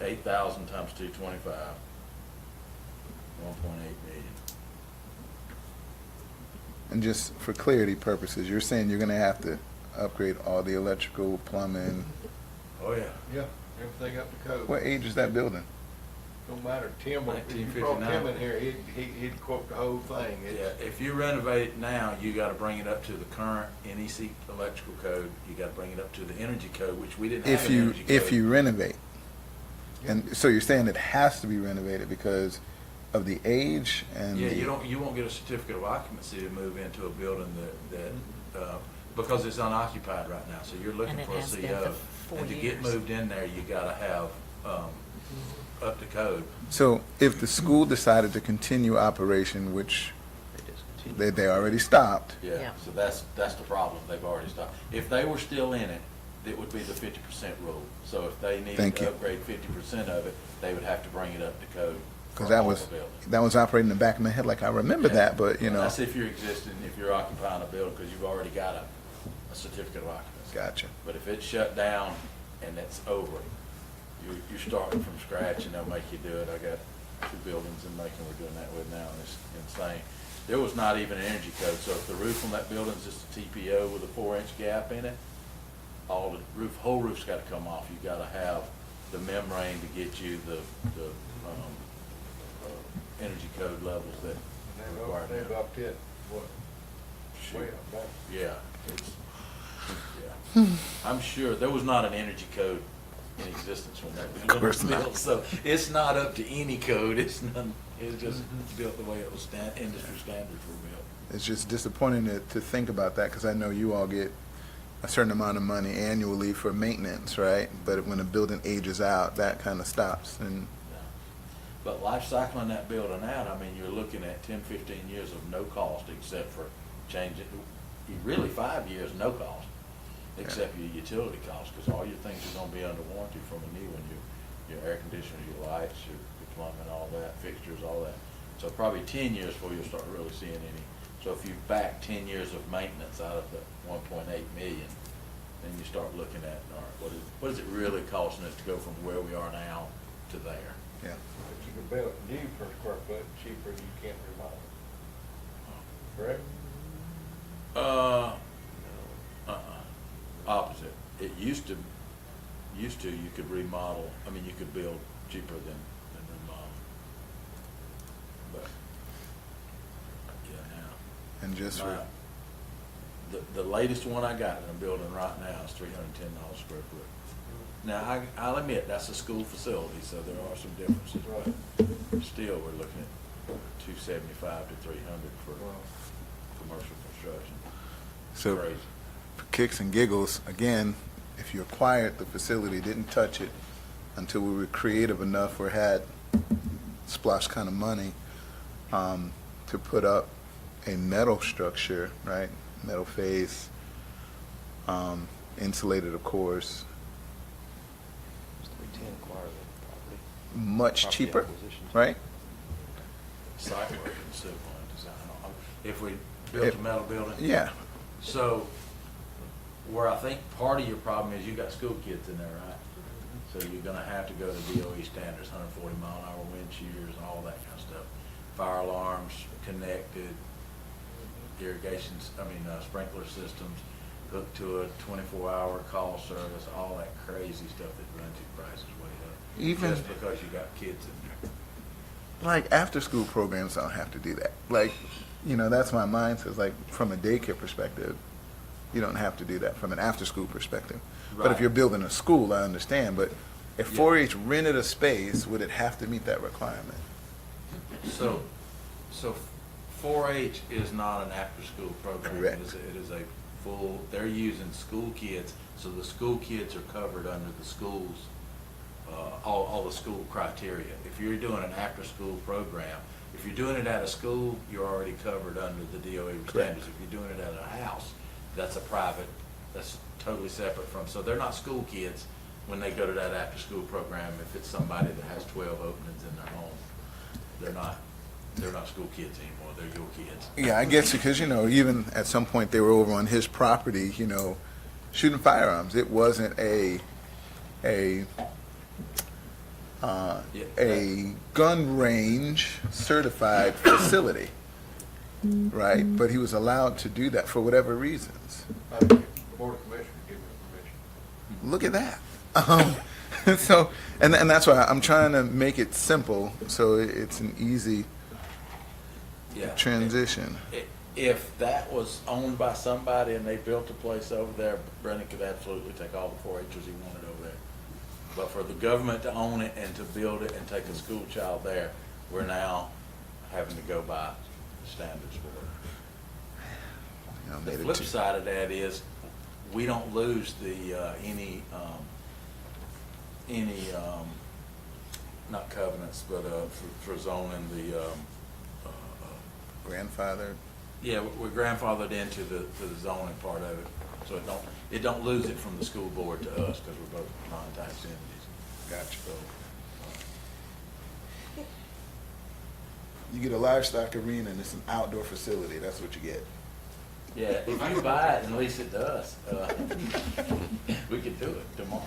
Speaker 6: 8,000 times 225, 1.8 million.
Speaker 5: And just for clarity purposes, you're saying you're gonna have to upgrade all the electrical, plumbing.
Speaker 6: Oh, yeah.
Speaker 1: Yeah, everything up to code.
Speaker 5: What age is that building?
Speaker 1: Don't matter, Tim, if you brought
Speaker 6: 1959.
Speaker 1: Tim in here, he'd quote the whole thing.
Speaker 6: Yeah, if you renovate it now, you gotta bring it up to the current NEC electrical code, you gotta bring it up to the energy code, which we didn't have an energy code.
Speaker 5: If you renovate, and so you're saying it has to be renovated because of the age and
Speaker 6: Yeah,
Speaker 5: the.
Speaker 6: you won't get a certificate of occupancy to move into a building because it's unoccupied right now, so you're looking
Speaker 2: And it
Speaker 6: for a
Speaker 2: has been
Speaker 6: CO.
Speaker 2: for 4
Speaker 6: And to get
Speaker 2: years.
Speaker 6: moved in there, you gotta have, up to code.
Speaker 5: So if the school decided to continue operation, which they already stopped,
Speaker 2: Yeah.
Speaker 6: So that's the problem, they've already stopped. If they were still in it, it would be the 50% rule. So if they needed
Speaker 5: Thank
Speaker 6: to
Speaker 5: you.
Speaker 6: upgrade 50% of it, they would have to bring it up to code. for
Speaker 5: because
Speaker 6: all the buildings.
Speaker 5: that was operating in the back of my head, like I remember
Speaker 6: Yeah.
Speaker 5: that, but you know.
Speaker 6: That's if you're existing, if you're occupying a building, because you've already got a certificate of occupancy.
Speaker 5: Gotcha.
Speaker 6: But if it's shut down and it's over, you're starting from scratch and they'll make you do it. I got 2 buildings in Macon we're doing that with now, and it's insane. There was not even an energy code, so if the roof on that building is just a TPO with a 4-inch gap in it, whole roof's gotta come off. You gotta have the membrane to get you the energy code levels that are required
Speaker 1: They've
Speaker 6: now.
Speaker 1: upped it, what, way
Speaker 6: Shoot.
Speaker 1: up there.
Speaker 6: Yeah, I'm sure, there was not an energy code in existence when that building was
Speaker 5: course not.
Speaker 6: built, so it's not up to any code, it's just built the way it was industry standards were built.
Speaker 5: It's just disappointing to think about that because I know you all get a certain amount of money annually for maintenance, right? But when a building ages out, that kind of stops. And
Speaker 6: But life cycling that building out, I mean, you're looking at 10, 15 years of no cost except for changing, really 5 years, no cost, except your utility costs, because all your things are gonna be under warranty from a new one, your air conditioner, your lights, your plumbing, all that, fixtures, all that. So probably 10 years before you'll start really seeing any. So if you back 10 years of maintenance out of the 1.8 million, then you start looking at, all right, what is it really costing us to go from where we are now to there?
Speaker 5: yeah,
Speaker 1: But you can build it new per square foot cheaper than you can remodel. Correct?
Speaker 6: Opposite. It used to, you could remodel, I mean, you could build cheaper than remodel. But, yeah, now.
Speaker 5: and just for,
Speaker 6: The latest one I got that I'm building right now is $310 square foot. Now, I'll admit, that's a school facility, so there are some differences.
Speaker 1: Right.
Speaker 6: Still, we're looking at 275 to 300 for commercial construction.
Speaker 5: so
Speaker 6: Crazy.
Speaker 5: for kicks and giggles, again, if you acquired the facility, didn't touch it until we were creative enough or had splash kind of money to put up a metal structure, right? Metal face, insulated, of course, much cheaper, right?
Speaker 6: Site work and civil and design. If we built a metal building.
Speaker 5: Yeah,
Speaker 6: So, where I think part of your problem is you got school kids in there, right? So you're gonna have to go to DOE standards, 140 mile an hour wind shears, all that kind of stuff. Fire alarms connected, sprinkler systems hooked to a 24-hour call service, all that crazy stuff that runs your prices way up.
Speaker 5: Even-
Speaker 6: Just because you got kids in there.
Speaker 5: like after-school programs don't have to do that. Like, that's my mindset. Is like from a daycare perspective, you don't have to do that from an after-school perspective. But if
Speaker 6: Right.
Speaker 5: you're building a school, I understand. But if
Speaker 6: Yeah.
Speaker 5: 4-H rented a space, would it have to meet that requirement?
Speaker 6: So 4-H is not an after-school program.
Speaker 5: Correct.
Speaker 6: It is a full, they're using school kids, so the school kids are covered under the schools, all the school criteria. If you're doing an after-school program, if you're doing it at a school, you're already covered under the DOE standards. If you're doing it at a house, that's a private, that's totally separate from, so they're not school kids when they go to that after-school program. If it's somebody that has 12 openings in their home, they're not school kids anymore, they're your kids.
Speaker 5: Yeah, I guess because, even at some point they were over on his property, shooting firearms. It wasn't a gun range certified facility, right? But he was allowed to do that for whatever reasons.
Speaker 1: I think the Board of Commissioners give me permission.
Speaker 5: Look at that. So, and that's why I'm trying to make it simple so it's an easy
Speaker 6: Yeah.
Speaker 5: transition.
Speaker 6: If that was owned by somebody and they built a place over there, Brendan could absolutely take all the 4-Hers he wanted over there. But for the government to own it and to build it and take a school child there, we're now having to go by standards for it. The flip side of that is, we don't lose the, any, not covenants, but, for zoning, the,
Speaker 5: Grandfather.
Speaker 6: yeah, we're grandfathered into the zoning part of it, so it don't lose it from the school board to us, because we're both non-tax entities.
Speaker 5: Gotcha.
Speaker 6: So,
Speaker 5: You get a livestock arena and it's an outdoor facility. That's what you get.
Speaker 6: yeah, if you buy it and lease it to us, we could do it tomorrow.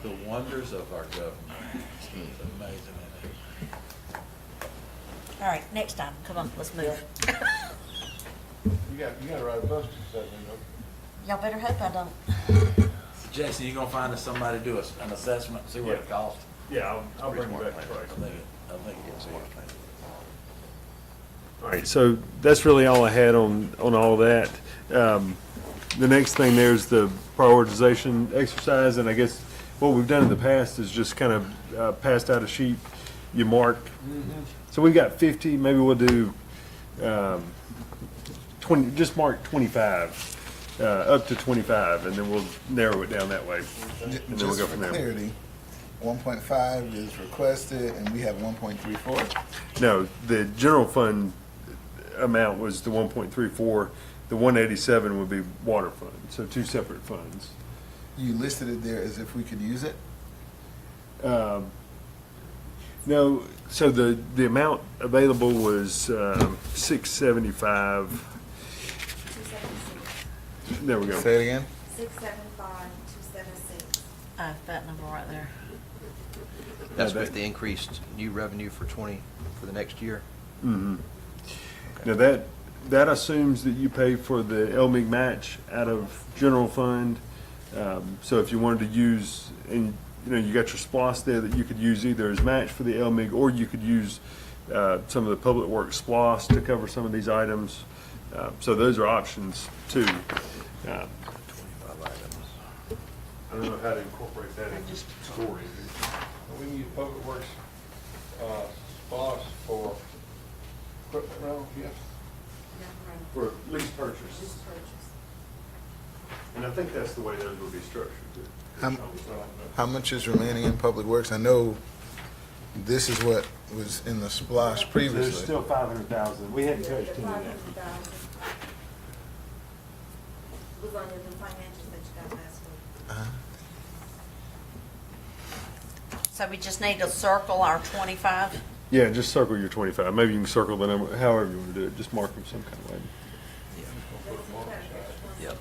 Speaker 6: The wonders of our government, it's amazing, isn't it?
Speaker 2: All right, next time, come on, let's move.
Speaker 1: You got to ride a bus to Southern,
Speaker 2: Y'all better hope I don't.
Speaker 6: Jason, you gonna find us somebody to do an assessment, see what it costs?
Speaker 4: Yeah, I'll bring you back
Speaker 6: I
Speaker 4: the price.
Speaker 6: think it's worth it.
Speaker 4: All right, so that's really all I had on all that. The next thing there's the prioritization exercise, and I guess what we've done in the past is just kind of passed out a sheet, you mark. So we got 50, maybe we'll do just mark 25, up to 25, and then we'll narrow it down that way. And then we'll
Speaker 5: Just
Speaker 4: go
Speaker 5: for
Speaker 4: from there.
Speaker 5: clarity, 1.5 is requested, and we have 1.34.
Speaker 4: No, the general fund amount was the 1.34. The 187 would be water fund, so two separate funds.
Speaker 5: You listed it there as if we could use it.
Speaker 4: No, so the amount available was 675. There we go.
Speaker 5: Say it again.
Speaker 11: 675,276.
Speaker 2: That number right there.
Speaker 9: That's with the increased new revenue for for the next year.
Speaker 4: Mhm. Now, that assumes that you pay for the LMIG match out of general fund. So if you wanted to use, and you got your SPOS there that you could use either as match for the LMIG, or you could use some of the public works SPOS to cover some of these items. So those are options too. I don't know how to incorporate that into scoring.
Speaker 1: We can use Public Works, SPOS for equipment rental, yes.
Speaker 4: For lease purchase.
Speaker 11: Lease purchase.
Speaker 4: And I think that's the way those will be structured.
Speaker 5: How much is remaining in Public Works? I know this is what was in the splosh
Speaker 4: There's
Speaker 5: previously.
Speaker 4: still 500,000. We hadn't touched any of that.
Speaker 11: 500,000. Was under the financials that you got last week.
Speaker 5: Uh-huh.
Speaker 2: So we just need to circle our 25?
Speaker 4: Yeah, just circle your 25. Maybe you can circle the number, however you want to do it. Just mark them some kind of way.
Speaker 9: Yep.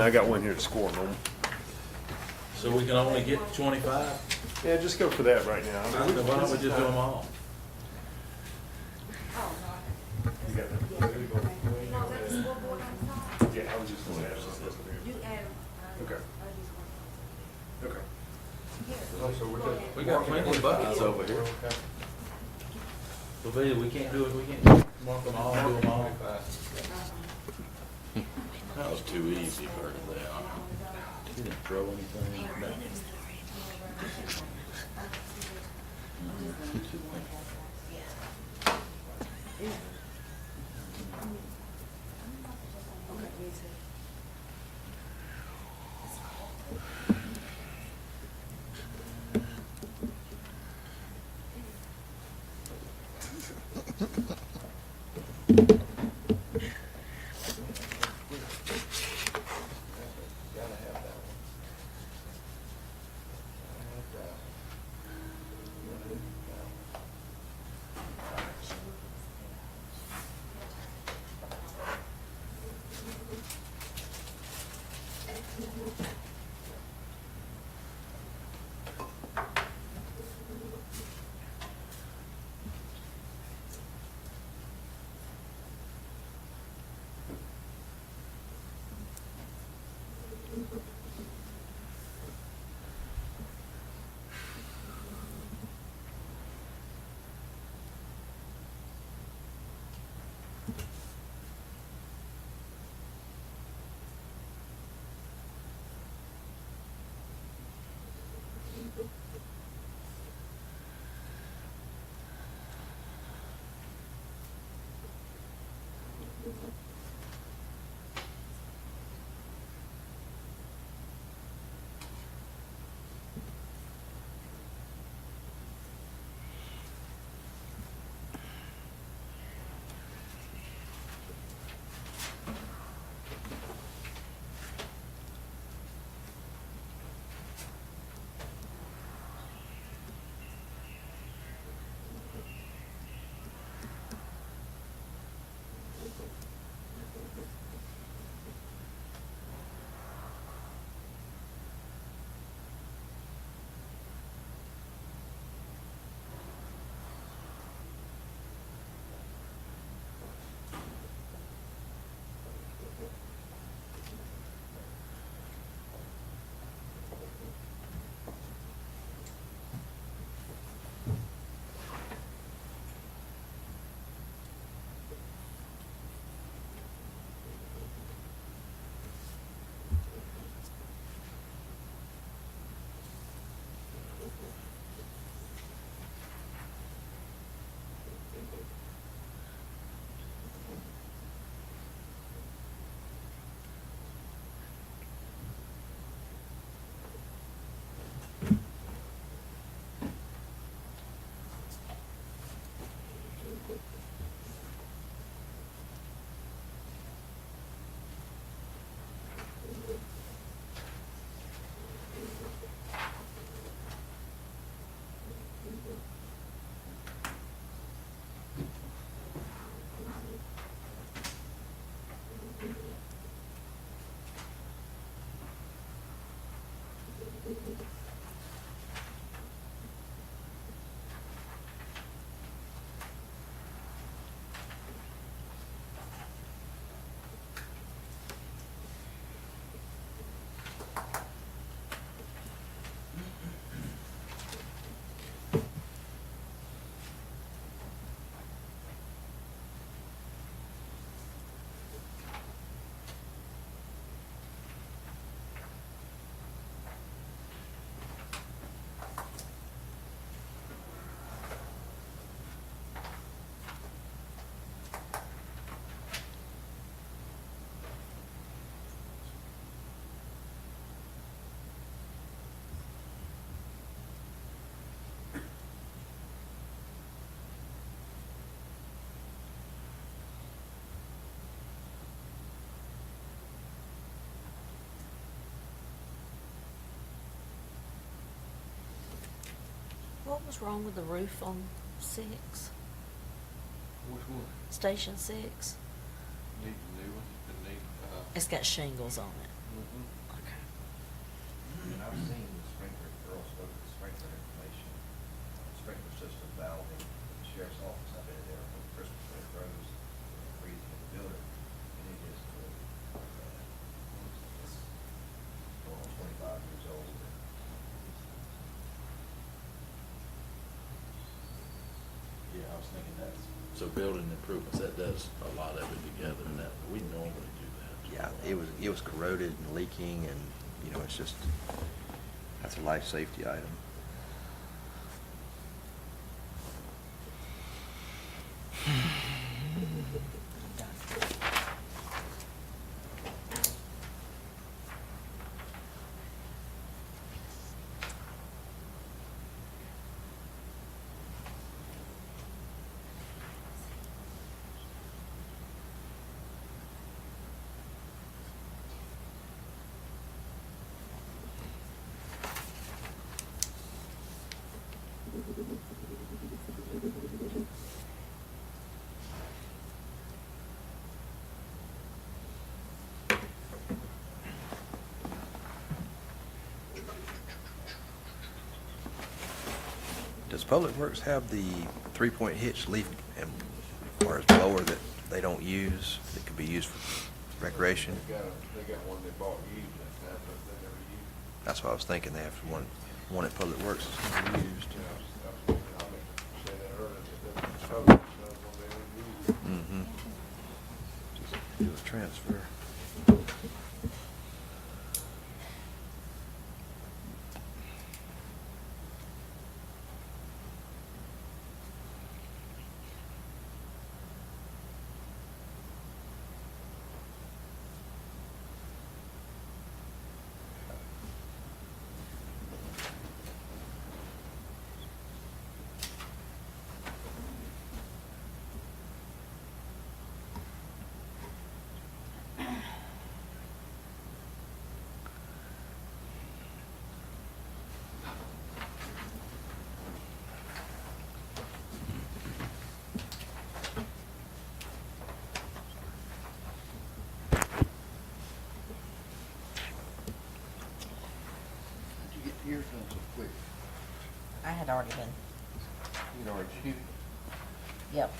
Speaker 4: I got one here to score them on.
Speaker 6: So we can only get 25?
Speaker 4: Yeah, just go for that right now. I mean,
Speaker 6: Why don't we just do them all?
Speaker 11: Oh,
Speaker 4: You got that?
Speaker 11: no, that's the scoreboard on top.
Speaker 4: Yeah, I was just going to add something.
Speaker 11: You add them.
Speaker 4: Okay. Okay.
Speaker 6: We got plenty of buckets over here.
Speaker 1: Okay.
Speaker 6: So we can't do it, we can't mark them all, do them all. That was too easy for her to say. She didn't throw anything. nothing.
Speaker 1: Gotta have that one.
Speaker 2: was wrong with the roof on 6?
Speaker 1: Which one?
Speaker 2: Station 6?
Speaker 1: Need the new one, the need,
Speaker 2: It's got shingles on it.
Speaker 1: mhm.
Speaker 2: Okay.
Speaker 9: And I've seen the sprinkler, Earl spoke of the sprinkler information, sprinkler system valve in the sheriff's office. I bet there when Christmas tree grows, freezing in the building, and it is good. It's going on 25 years old.
Speaker 6: Yeah, I was thinking that. So building improvements, that does a lot of it together, and that, we normally do that.
Speaker 9: Yeah, it was corroded and leaking, and, you know, it's just, that's a life safety item. Does Public Works have the 3-point hitch leaf and, or is blower that they don't use, that could be used for recreation?
Speaker 1: They got one they bought used that time, but they never used.
Speaker 9: That's what I was thinking, they have one at Public Works that's never used.
Speaker 1: Yeah, I meant to say that earlier, that that's probably another one they don't use.
Speaker 9: Mm-hmm. Just do a transfer.
Speaker 1: How'd you get yours done so quick?
Speaker 2: I had already been,
Speaker 1: You'd already shoot.
Speaker 2: yep.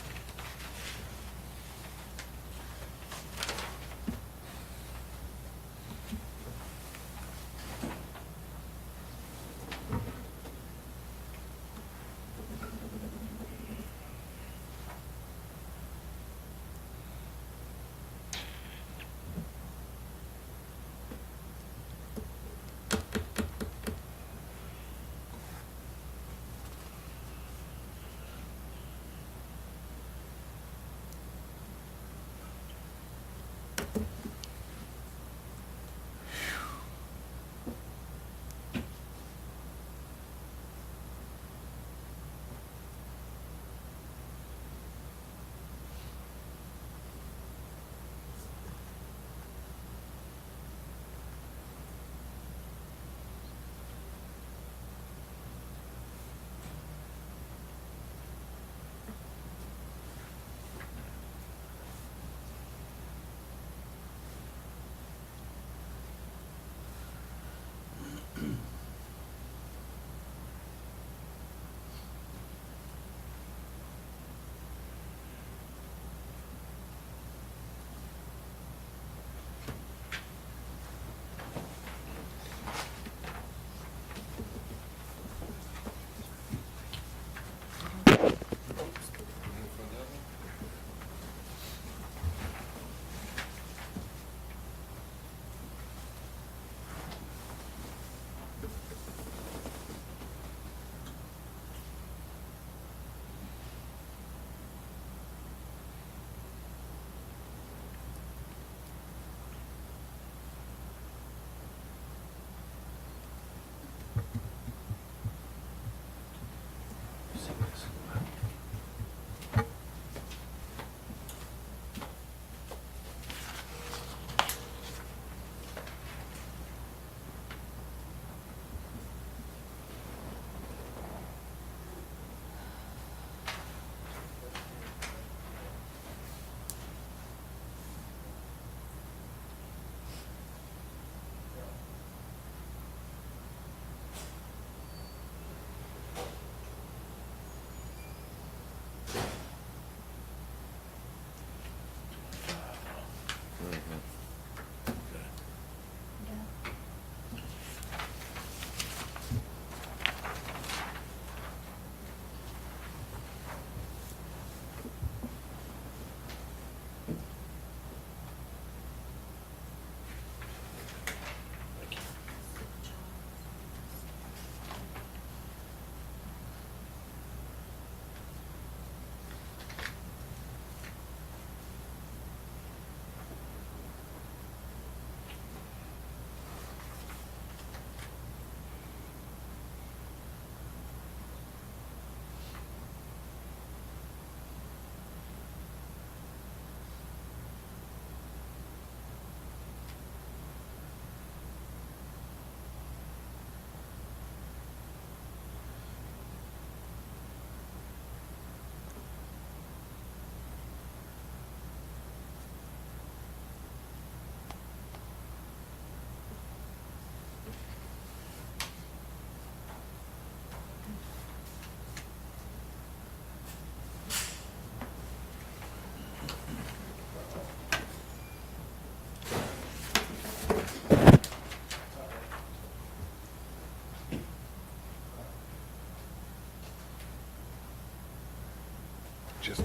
Speaker 5: just.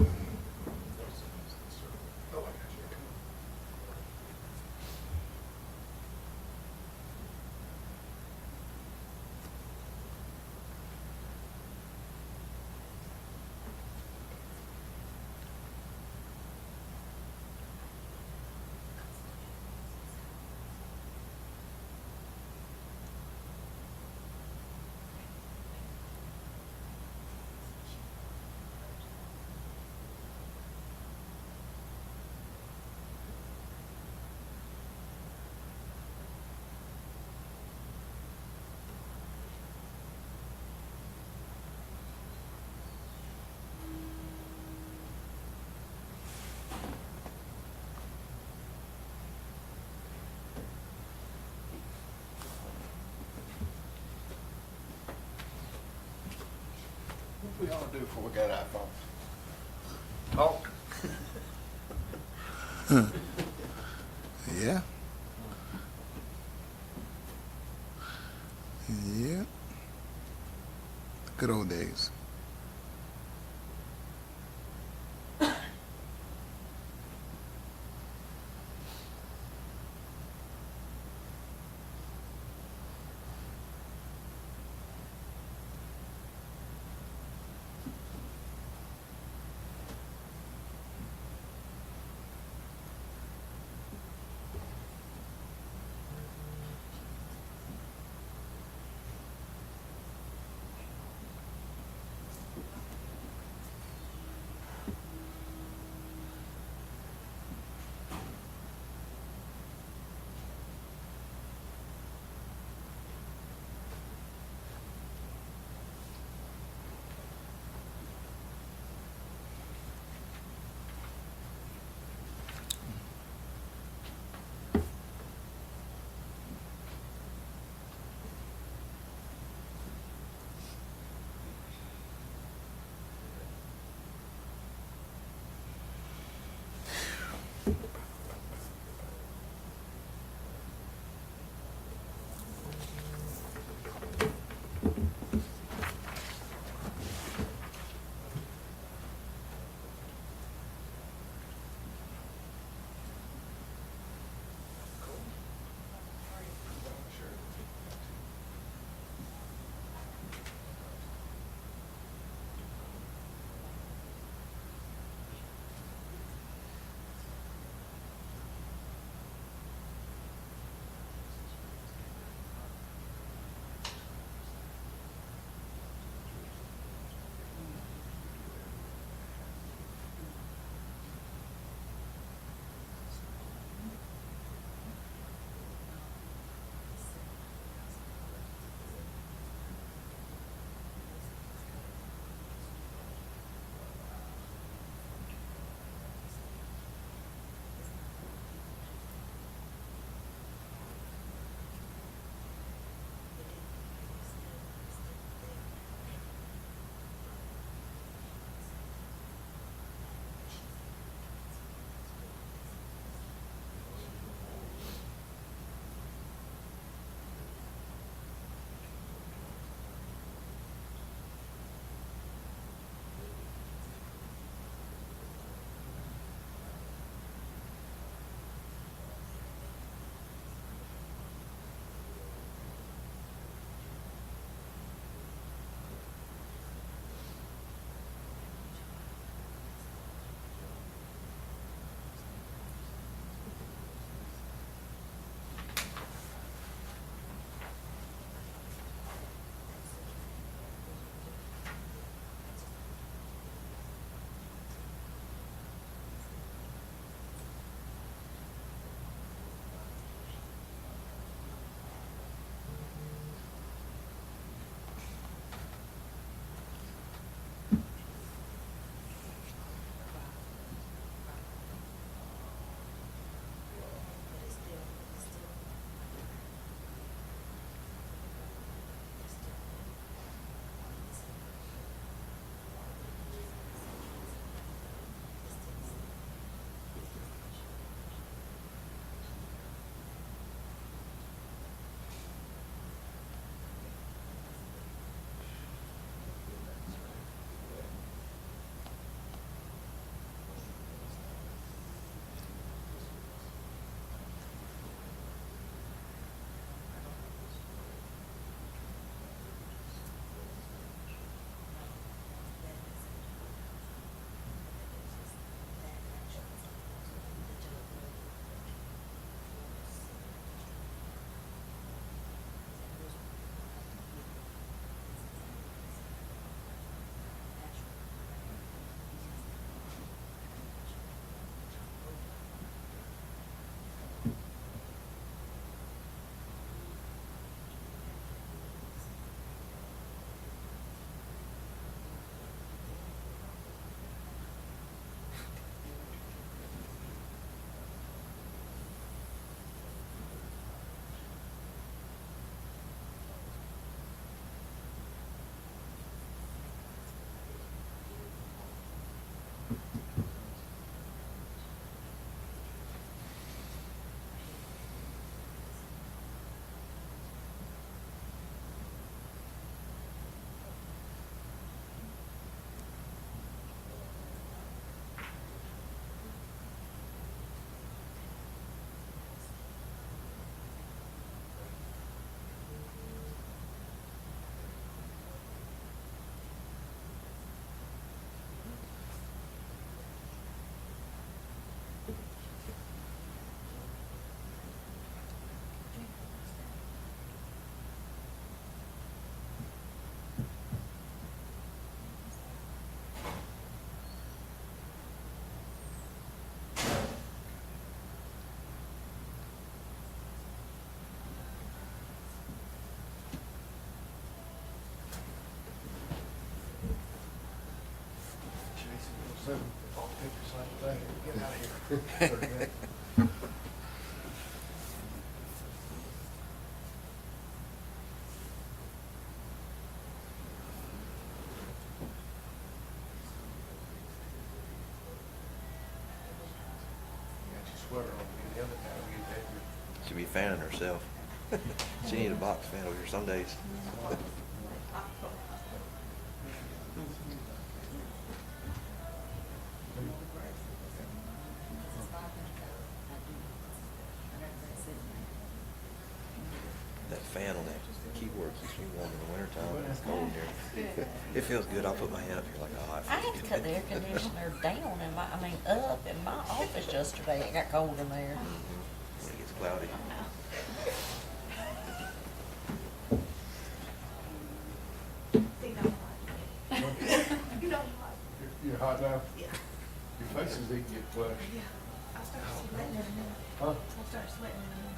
Speaker 1: What we ought to do before we got iPhones? Talk.
Speaker 5: Yeah. Yeah. Good old days.
Speaker 1: Zoom, all pictures like that, get out of here. You got your sweater on, the other time you had your.
Speaker 9: She'd be fanning herself. She need a box fan over here some days. That fan on that keyboard keeps me warm in the wintertime. It's cold in here. It feels good. I'll put my hand up here like, oh, it
Speaker 2: I
Speaker 9: feels
Speaker 2: had to
Speaker 9: good.
Speaker 2: cut the air conditioner down up in my office yesterday. It got cold in there.
Speaker 9: When it gets cloudy.
Speaker 1: You're hot now?
Speaker 11: Yeah.
Speaker 1: Your face is eating get flushed.
Speaker 11: Yeah. I'll start sweating in a minute.
Speaker 1: Huh?
Speaker 11: I'll start sweating in a minute.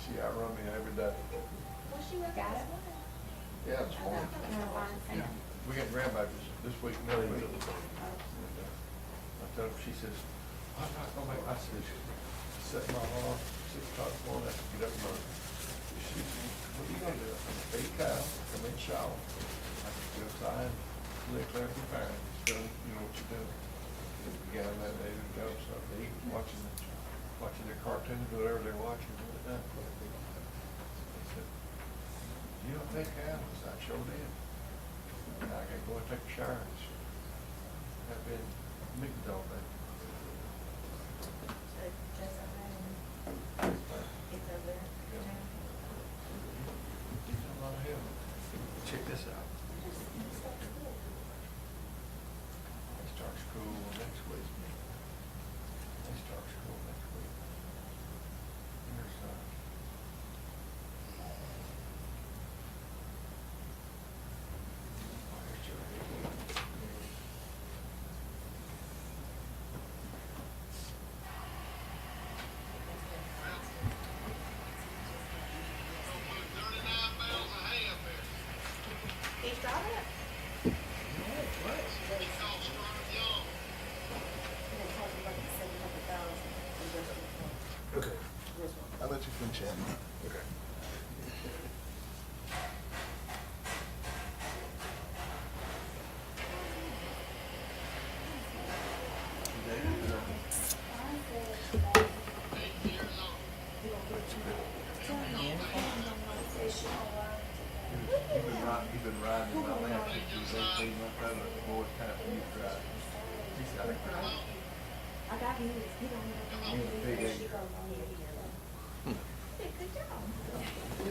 Speaker 1: She outrun me every day.
Speaker 7: Got it?
Speaker 1: Yeah, this morning.
Speaker 7: Yeah.
Speaker 1: We got grandbabies this week, next week. I told her, she says, I'm not gonna make, I said, set my alarm, 6 o'clock in the morning, I have to get up and run. She said, what are you gonna do? I'm gonna feed cow, come in, shower. I can go outside, live clear from parents, so you know what you're doing. You got them that day to go, so they eat, watching their cartoons, whatever they're watching. They said, you don't take cows? I said, I sure did. And I gotta go and take a shower. I've been meeting all day.
Speaker 11: So just around, it's over there.
Speaker 1: He's a lot of help. Check this out. They start school next week. They start school next week. Here's, here's your.
Speaker 11: He's got it?
Speaker 5: Okay. I'll let you finish that. Okay.
Speaker 1: You've been riding in my lap since you was 18 months old. The boy's time for you to ride. He said,
Speaker 11: I got his, he don't know.
Speaker 1: He was a big age.
Speaker 11: Good job.
Speaker 1: I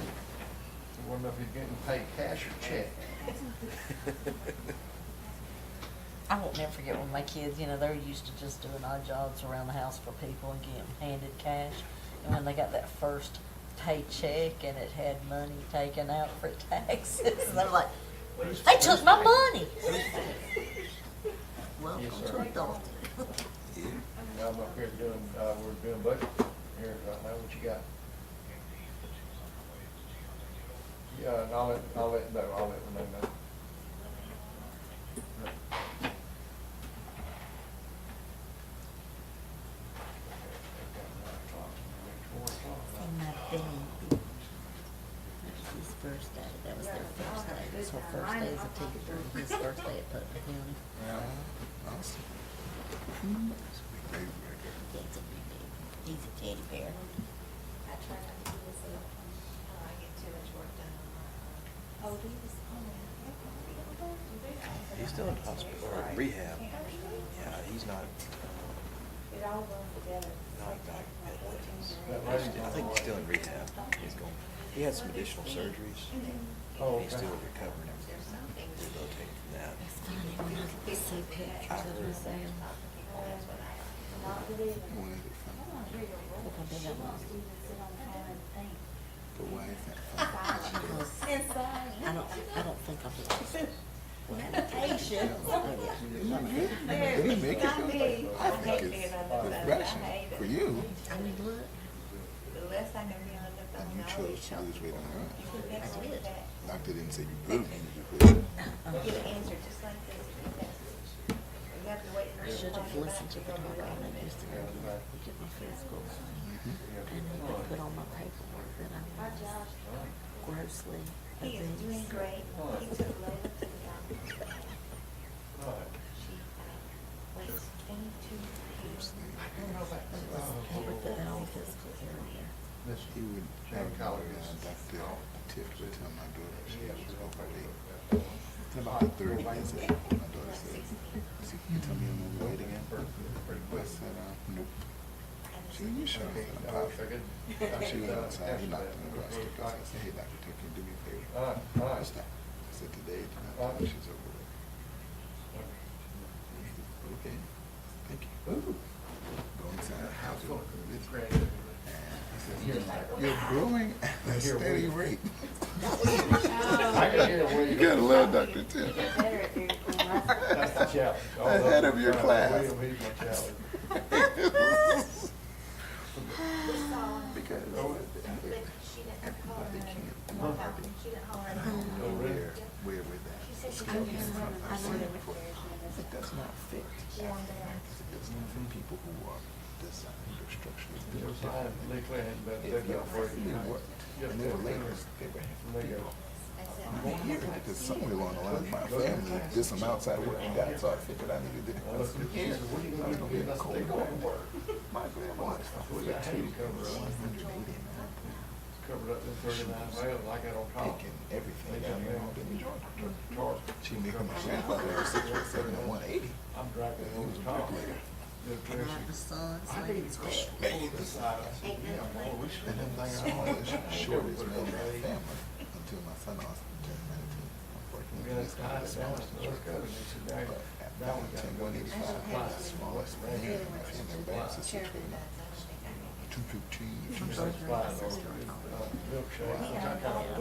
Speaker 1: wonder if he's getting paid cash or check.
Speaker 2: I won't never forget when my kids, they're used to just doing odd jobs around the house for people and getting handed cash. And when they got that first paycheck and it had money taken out for taxes, they're like, they took my money. Welcome
Speaker 1: Yes,
Speaker 2: to
Speaker 1: sir.
Speaker 2: adulthood.
Speaker 1: Now I'm up here doing, we're doing budget. Here, right now, what you got? Yeah, and I'll let Renee know.
Speaker 2: And my baby, his first day, that was their first day. It was her first day as a teacher, his first day at Putnam County.
Speaker 5: Awesome.
Speaker 2: That's a big baby. He's a teddy bear.
Speaker 11: I try not to do this, I get too much work done on my own. Oh, do you just,
Speaker 9: He's still in hospital, or rehab. Yeah, he's not,
Speaker 11: It all goes together.
Speaker 9: not back at Lincoln's.
Speaker 1: That lady's
Speaker 9: I think he's still in rehab. He's going, he had some additional surgeries.
Speaker 1: Oh,
Speaker 9: He's
Speaker 1: okay.
Speaker 9: still recovering and rehabilitating from that.
Speaker 2: It's funny when I see pictures of his,
Speaker 7: That's what I.
Speaker 11: Not believing.
Speaker 5: When is it fun?
Speaker 2: Look how big
Speaker 11: She
Speaker 2: that
Speaker 11: wants
Speaker 2: was.
Speaker 11: to even sit on the phone and think.
Speaker 5: But why is that fun?
Speaker 11: Inside.
Speaker 2: I don't think I'll be able to.
Speaker 11: Meditation.
Speaker 2: Oh, yeah.
Speaker 5: Did he make it?
Speaker 7: Not me.
Speaker 5: I think
Speaker 7: hate
Speaker 5: it's
Speaker 7: being on the phone. I
Speaker 5: refreshing
Speaker 7: hate it.
Speaker 5: for you.
Speaker 2: I mean, look,
Speaker 7: The less I can be on the phone,
Speaker 5: And you
Speaker 7: I
Speaker 5: chose
Speaker 7: always
Speaker 5: to
Speaker 7: tell
Speaker 5: lose weight on your own.
Speaker 7: people that
Speaker 2: I did.
Speaker 7: that.
Speaker 5: Doctor didn't say you could, you could.
Speaker 7: Get an answer just like this. You have to wait for
Speaker 2: I
Speaker 7: it to
Speaker 2: should have
Speaker 7: call you
Speaker 2: listened to
Speaker 7: back
Speaker 2: the
Speaker 7: before
Speaker 2: talk
Speaker 7: you
Speaker 2: I used to go to get my physical. And he would put on my paperwork that I was grossly
Speaker 7: He is doing
Speaker 2: obese.
Speaker 7: great. He took Lola to the doctor. She weighs 22 pounds.
Speaker 2: He would put that on physical area.
Speaker 5: He would, Dr. Tiff would tell my daughter she was overweight. It's about the third visit. My daughter said, "So you tell me I'm overweight again?" I said, nope. She said, "You sure?" I said, "I'm positive." She went outside, he knocked on the door. I said, "Hey, Dr. Tiff, can you do me a favor?" What's that? I said, "Today, do not tell her she's overweight." Okay, thank you. Go inside. How's it going? You're growing at a steady rate. You gotta love Dr. Tiff.
Speaker 7: Better if you're
Speaker 1: That's the challenge.
Speaker 5: Ahead of your class.
Speaker 1: William, he's my challenge.
Speaker 5: Because
Speaker 11: But she didn't call her. She didn't call her.
Speaker 5: where with that?
Speaker 11: She said she didn't have
Speaker 2: I learned
Speaker 5: It does not fit.
Speaker 11: She wanted to have.
Speaker 5: It does not fit people who are designed or structurally
Speaker 1: It was
Speaker 5: built.
Speaker 1: fine. Lee Clay hadn't been
Speaker 5: If
Speaker 1: taken
Speaker 5: your
Speaker 1: off work.
Speaker 5: family worked, and they were laborers, they were having people.
Speaker 7: I said,
Speaker 5: I'm here because somewhere along the line, my family did some outside work and got, so I figured I needed to have some here. I was gonna be in cold water. My grandma was taking 180
Speaker 1: Covered up in 39 miles, I got on top.
Speaker 5: taking everything down here on Benny Jordan.
Speaker 1: Tar.
Speaker 5: She making my grandfather was 6'7" and 180.
Speaker 1: I'm dragging
Speaker 5: He
Speaker 1: on
Speaker 5: was a
Speaker 1: top.
Speaker 5: bricklayer.
Speaker 1: Good gracious.
Speaker 2: the sun, so
Speaker 1: I think it's called this side. I said, yeah, boy, we should
Speaker 5: And then
Speaker 1: have
Speaker 5: things
Speaker 1: done
Speaker 5: are
Speaker 1: that.
Speaker 5: the shortest man in our family until my son Austin turned 19.
Speaker 1: Yeah, that's
Speaker 5: Unfortunately,
Speaker 1: nice.
Speaker 5: he's the
Speaker 1: That's
Speaker 5: smallest.
Speaker 1: North Dakota. They said, now,
Speaker 5: But at
Speaker 1: now we gotta go to
Speaker 5: 185, the smallest man in my family, everybody else is 6'1". 215.
Speaker 1: Flying over, milkshake, which I kind of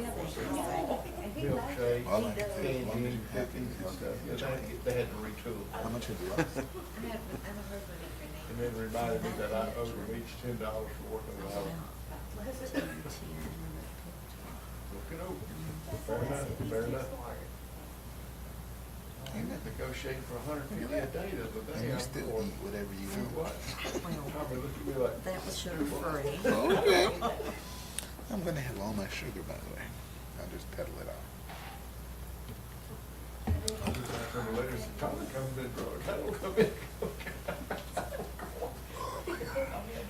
Speaker 1: milkshake,
Speaker 5: All I can say is
Speaker 1: candy,
Speaker 5: one happy
Speaker 1: cookies and
Speaker 5: is
Speaker 1: stuff. Yeah, they had to retool.
Speaker 5: How much have you lost?
Speaker 7: I haven't heard what your name.
Speaker 1: And then reminded me that I owed them each $10 for working with them. Look it over. Fair enough, fair enough. Negotiating for 150 a day the other
Speaker 5: And
Speaker 1: day.
Speaker 5: you
Speaker 1: I'm
Speaker 5: still
Speaker 1: going,
Speaker 5: eat whatever you
Speaker 1: "Do
Speaker 5: want.
Speaker 1: what?" Tommy looked at me like,
Speaker 2: That was sugar free.
Speaker 5: Okay. I'm gonna have all my sugar, by the way. I'll just pedal it out.
Speaker 1: I was asking the lady, said, Tommy comes in, bro, I don't come in.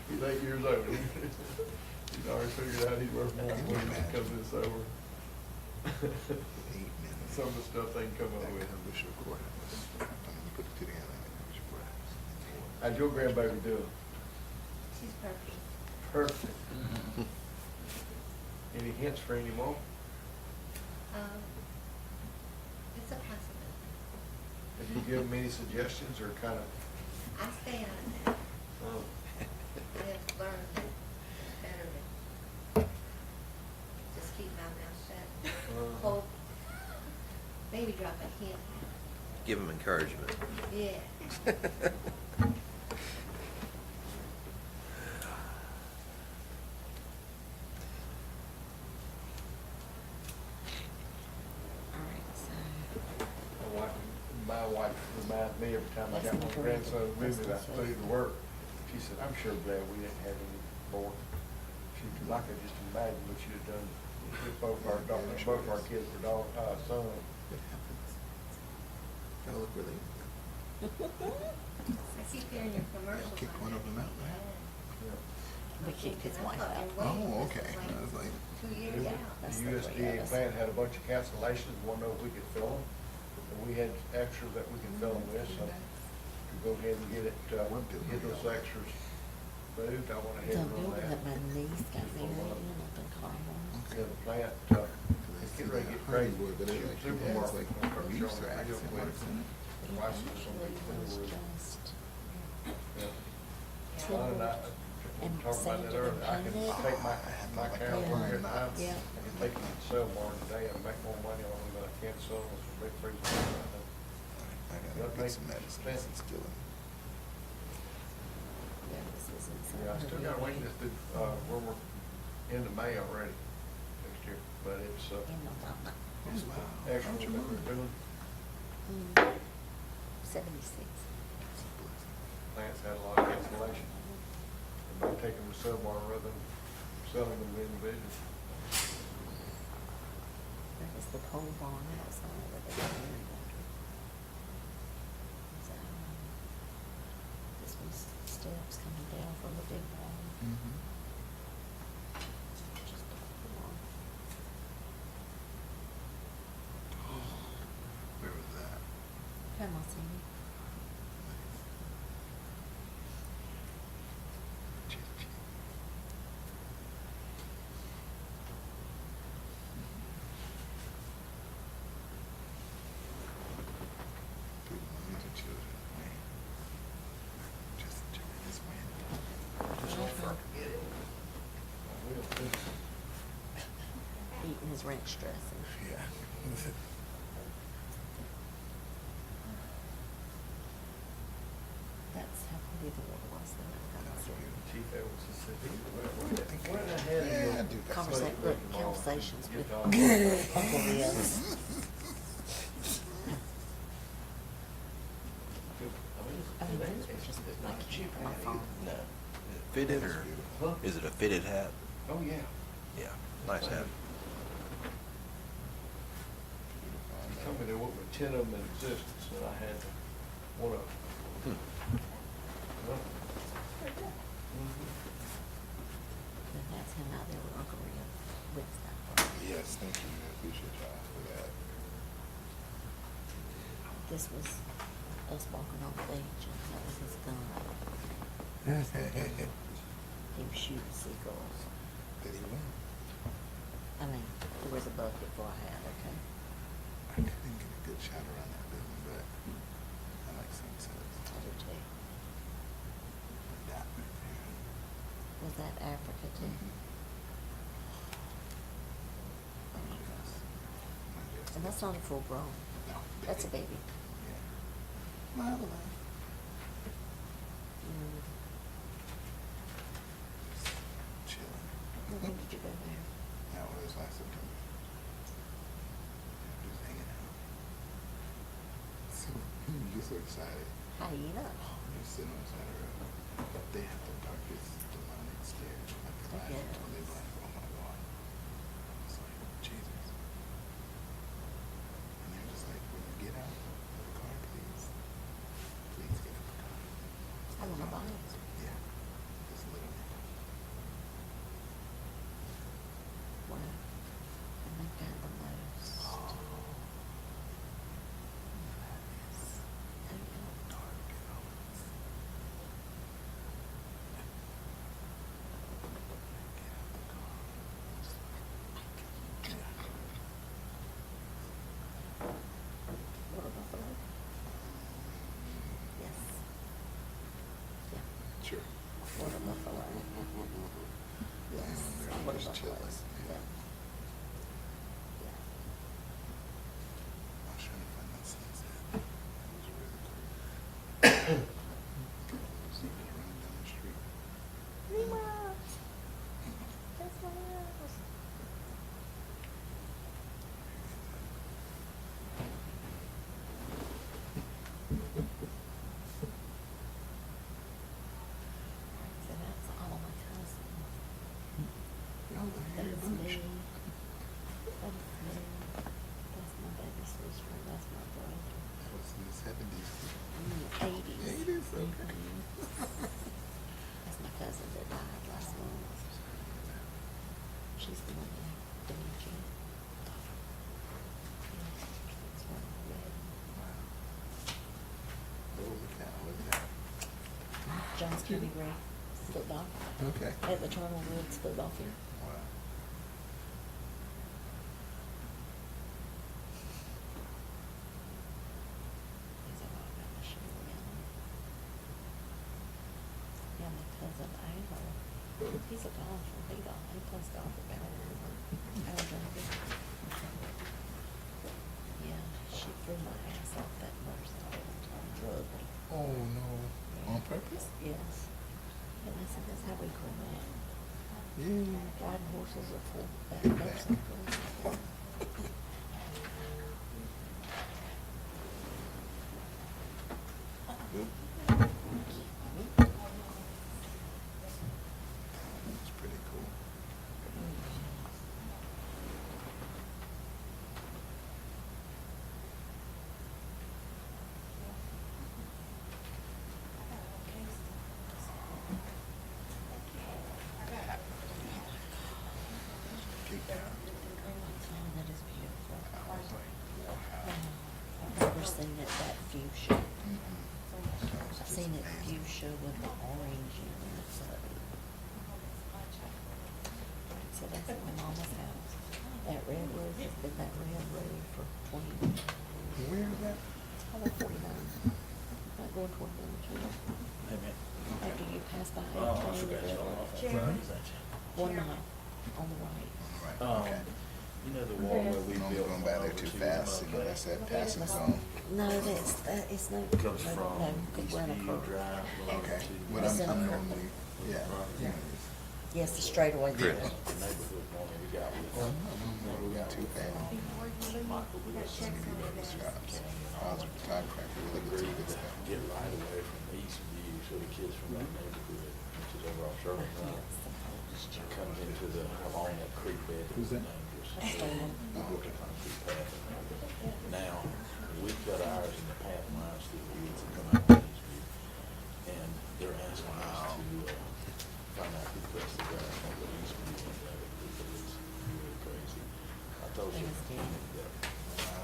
Speaker 1: He's 8 years old. He's already figured out he's worth more than we because of this over.
Speaker 5: 8 minutes.
Speaker 1: Some of the stuff they can come up
Speaker 5: That
Speaker 1: with.
Speaker 5: Bishop Courthouse. I mean, you put it together like Bishop Courthouse.
Speaker 1: How's your grandbaby doing?
Speaker 7: She's perfect.
Speaker 1: Perfect. Any hints for any more?
Speaker 7: It's a possibility.
Speaker 1: Have you given me any suggestions or kind of?
Speaker 7: I stay out of that.
Speaker 1: Oh.
Speaker 7: I have learned better to just keep my mouth shut. Hold, maybe drop a hint.
Speaker 6: Give them encouragement.
Speaker 7: Yeah.
Speaker 2: All right, so.
Speaker 1: My wife reminds me every time I got my grandson with me that I flew to work. She said, I'm sure glad we didn't have any more. Cause I could just imagine what you'd have done if both our daughters, both our kids were sons.
Speaker 5: It happens. Gotta look where they,
Speaker 7: I keep hearing your commercials.
Speaker 5: kick
Speaker 7: on
Speaker 5: one of
Speaker 7: that.
Speaker 5: them out, right?
Speaker 2: We kicked his wife out.
Speaker 5: Oh, okay. I was like,
Speaker 7: 2 years out.
Speaker 2: That's
Speaker 1: The
Speaker 2: the way
Speaker 1: USDA
Speaker 2: it is.
Speaker 1: plan had a bunch of cancellations, wanted to know if we could fill them. And we had extras that we could fill them with, so to go ahead and get it, get those extras moved, I went ahead
Speaker 2: The
Speaker 1: and run
Speaker 2: building that
Speaker 1: that.
Speaker 2: my niece got married in up in Carmel.
Speaker 1: Yeah, the plant, it's getting ready to get crazy.
Speaker 5: Hollywood, but it's like, yeah, it's like,
Speaker 1: Supermarket.
Speaker 5: you used to accent works in it.
Speaker 2: It
Speaker 1: Watch this on
Speaker 2: actually
Speaker 1: the
Speaker 2: was
Speaker 1: floor.
Speaker 2: just
Speaker 1: Yeah.
Speaker 2: Timber
Speaker 1: Well,
Speaker 2: and
Speaker 1: talking about that
Speaker 2: sanded
Speaker 1: earlier,
Speaker 2: and
Speaker 1: I can
Speaker 2: painted.
Speaker 1: take my cow over here now.
Speaker 2: Yeah.
Speaker 1: I can take it to the sale barn today and make more money on them than I can sell them for big freezer.
Speaker 5: I gotta get some medicine, it's still in.
Speaker 2: Yeah, this is inside.
Speaker 1: Yeah, I still gotta wait this through, where we're into May already next year, but it's,
Speaker 2: In the mama.
Speaker 1: it's the actual that we're doing.
Speaker 2: 76.
Speaker 1: Plants had a lot of cancellation. About taking them to sale barn rather than selling them individually.
Speaker 2: That was the pole barn outside that they got in. So, this was steps coming down from the big barn.
Speaker 5: Mhm.
Speaker 2: Just a pole barn.
Speaker 5: Where was that?
Speaker 2: Come on, Sammy.
Speaker 5: These are children, man. Just enjoy this wind. Just don't forget it.
Speaker 2: Eating his ranch dressing.
Speaker 5: Yeah.
Speaker 2: That's how pretty the water was there.
Speaker 5: That's beautiful.
Speaker 1: Chief Evans said,
Speaker 5: Where the hell yeah, I do got some.
Speaker 2: Conversations with
Speaker 1: Get
Speaker 2: Uncle Bill. I mean, those were just like our farm.
Speaker 9: Fitted or, is it a fitted hat?
Speaker 1: Oh, yeah.
Speaker 9: Yeah, nice hat.
Speaker 1: He told me there were 10 of them in existence, and I had one of them. Well,
Speaker 2: And that's him out there with Uncle Bill with that.
Speaker 5: Yes, thank you, I appreciate y'all for that.
Speaker 2: This was us walking on the beach, and that was his gun. He was shooting seagulls.
Speaker 5: Did he win?
Speaker 2: I mean, there was a bucket for a hat, okay?
Speaker 5: I couldn't get a good shot around that building, but I like sunsets.
Speaker 2: I do too.
Speaker 5: That right there.
Speaker 2: Was that Africa too?
Speaker 5: Mhm. Yes. Yes.
Speaker 2: And that's not a full grown.
Speaker 5: No,
Speaker 2: That's a baby.
Speaker 5: Yeah. Marvelous.
Speaker 2: Mm.
Speaker 5: Chilling.
Speaker 2: When did you go there?
Speaker 5: That was last September. Yeah, just hanging out. So, you're so excited.
Speaker 2: Hyena.
Speaker 5: You're sitting on the side of the road. They have the darkest demonic stare. Like the last
Speaker 2: Yes.
Speaker 5: one, they were like, oh my God. It's like, Jesus. And they're just like, when you get out of the car, please. Please get out of the car.
Speaker 2: I wanna buy it.
Speaker 5: Yeah. Just literally.
Speaker 2: Wow. And they've got the most.
Speaker 5: Oh.
Speaker 2: Yes. Oh, yeah.
Speaker 5: Dark elements. Get out the car. Yeah.
Speaker 2: Water buffalo? Yes. Yeah,
Speaker 5: Sure.
Speaker 2: water buffalo. Yes,
Speaker 5: they're
Speaker 2: water
Speaker 5: just
Speaker 2: buffaloes.
Speaker 5: chilling, yeah.
Speaker 2: Yeah. Yeah.
Speaker 5: I was trying to find that sunset. It was really cool. See me running down the street.
Speaker 2: Remote. That's my house. So that's all my cousins.
Speaker 5: Oh, the Harry
Speaker 2: That's
Speaker 5: Bunch.
Speaker 2: me. That's me. That's my baby sister. That's my brother.
Speaker 5: That was in the 70s.
Speaker 2: I'm in the 80s.
Speaker 5: 80s, okay.
Speaker 2: That's my cousin that died last month. She's the one that had dementia. That's one of the
Speaker 5: Wow. Holy cow, look at that.
Speaker 2: Johns County Rec football
Speaker 5: Okay.
Speaker 2: at the Turtle Woods football field.
Speaker 5: Wow.
Speaker 2: There's a lot of machine gun. cousin Ayla. He's a golfer. He plays golf at Alabama. Yeah, she threw my ass off that motorcycle on drug me.
Speaker 5: Oh, no. On purpose?
Speaker 2: Yes. And I said, that's how we grew up.
Speaker 5: Yeah.
Speaker 2: Riding horses are full back motorcycles.
Speaker 5: It's pretty cool. Keep down.
Speaker 2: Oh, that is beautiful.
Speaker 5: I was like, wow.
Speaker 2: I've never seen it that fuchsia.
Speaker 5: Mm-mm.
Speaker 2: I've seen it fuchsia with the orange in it. So that's at my mama's house. That red roof has been that red roof for 20 years.
Speaker 5: Where is that?
Speaker 2: Probably 49. Not going toward the church.
Speaker 6: Hey, man.
Speaker 2: After you pass by
Speaker 6: Oh, I
Speaker 2: 18,
Speaker 6: forgot
Speaker 2: the
Speaker 6: y'all
Speaker 2: red
Speaker 6: off.
Speaker 2: roof.
Speaker 5: Right.
Speaker 6: Is that you?
Speaker 2: 1 mile on the right.
Speaker 5: Right, okay.
Speaker 6: You know the wall where we
Speaker 5: I'm only
Speaker 6: built.
Speaker 5: going by there too fast, you know, that's that passing zone.
Speaker 2: No, it's no,
Speaker 6: Comes
Speaker 2: no,
Speaker 6: from
Speaker 2: no, because we're on a
Speaker 6: Eastview
Speaker 2: curve.
Speaker 6: Drive.
Speaker 5: Okay,
Speaker 6: to-
Speaker 5: but
Speaker 2: It's in
Speaker 5: I'm
Speaker 2: the-
Speaker 5: normally, yeah.
Speaker 2: Yes, the straightaway.
Speaker 6: The neighborhood one we got with.
Speaker 5: We got too fast.
Speaker 6: Michael Lewis.
Speaker 5: I was a photographer, really good
Speaker 6: Agreed
Speaker 5: good
Speaker 6: to
Speaker 5: stuff.
Speaker 6: get right away from Eastview, so the kids from that neighborhood, which is over off Sherman Drive, comes into the, along that creek bed.
Speaker 5: Who's that?
Speaker 6: Dangerous. Concrete path. Now, we cut ours in the path lines through the woods and come out to Eastview. And they're asking us to, find out who cuts the grass on the Eastview and that, it's really crazy. I told you
Speaker 2: Thanks, Dan.
Speaker 6: that.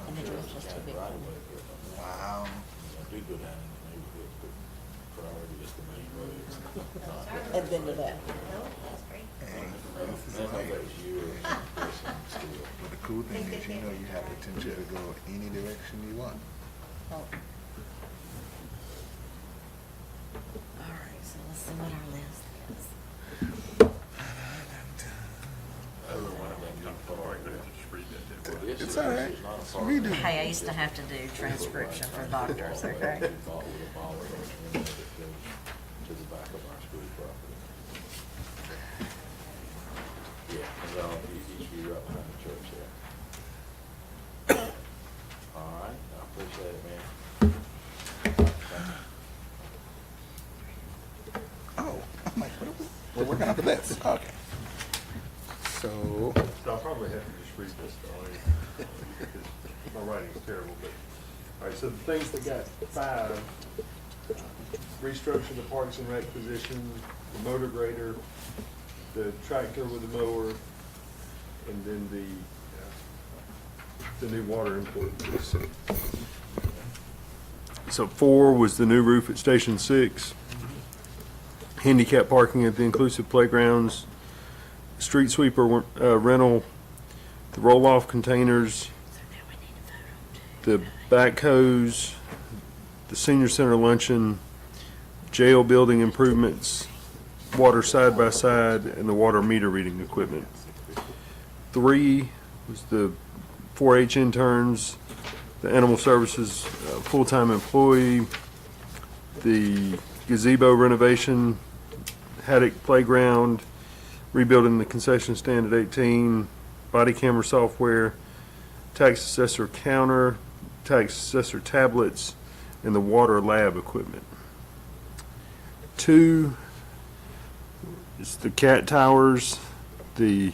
Speaker 2: And the drill's just too big for
Speaker 6: Right
Speaker 2: me.
Speaker 6: away, but,
Speaker 5: Wow.
Speaker 6: I do go down in the neighborhood, but priority is the main roads.
Speaker 2: And then to that.
Speaker 5: Hey, this is
Speaker 6: That's
Speaker 5: like,
Speaker 6: like years, still.
Speaker 5: but the cool thing is, you know, you have potential to go any direction you want.
Speaker 2: Oh. All right, so let's see what our list is.
Speaker 5: It's all right. We do.
Speaker 2: Hey, I used to have to do transcription for doctors, okay?
Speaker 6: To the back of our school property. Yeah, and each view right behind the church there. All right, I appreciate it, man.
Speaker 5: Oh, I'm like, what are we, we're working off of this, okay. So,
Speaker 4: I'll probably have to just read this, because my writing's terrible, but, all right, so the things that got 5, restructure the Parks and Rec position, the motor grader, the tractor with the mower, and then the new water import. So 4 was the new roof at Station 6, handicap parking at the inclusive playgrounds, street sweeper rental, the roll-off containers,
Speaker 2: So now we need to vote on
Speaker 4: the backhoes, the senior center luncheon, jail building improvements, water side-by-side, and the water meter reading equipment. 3 was the 4-H interns, the animal services full-time employee, the gazebo renovation, Haddock Playground, rebuilding the concession stand at 18, body camera software, tax assessor counter, tax assessor tablets, and the water lab equipment. 2 is the cat towers, the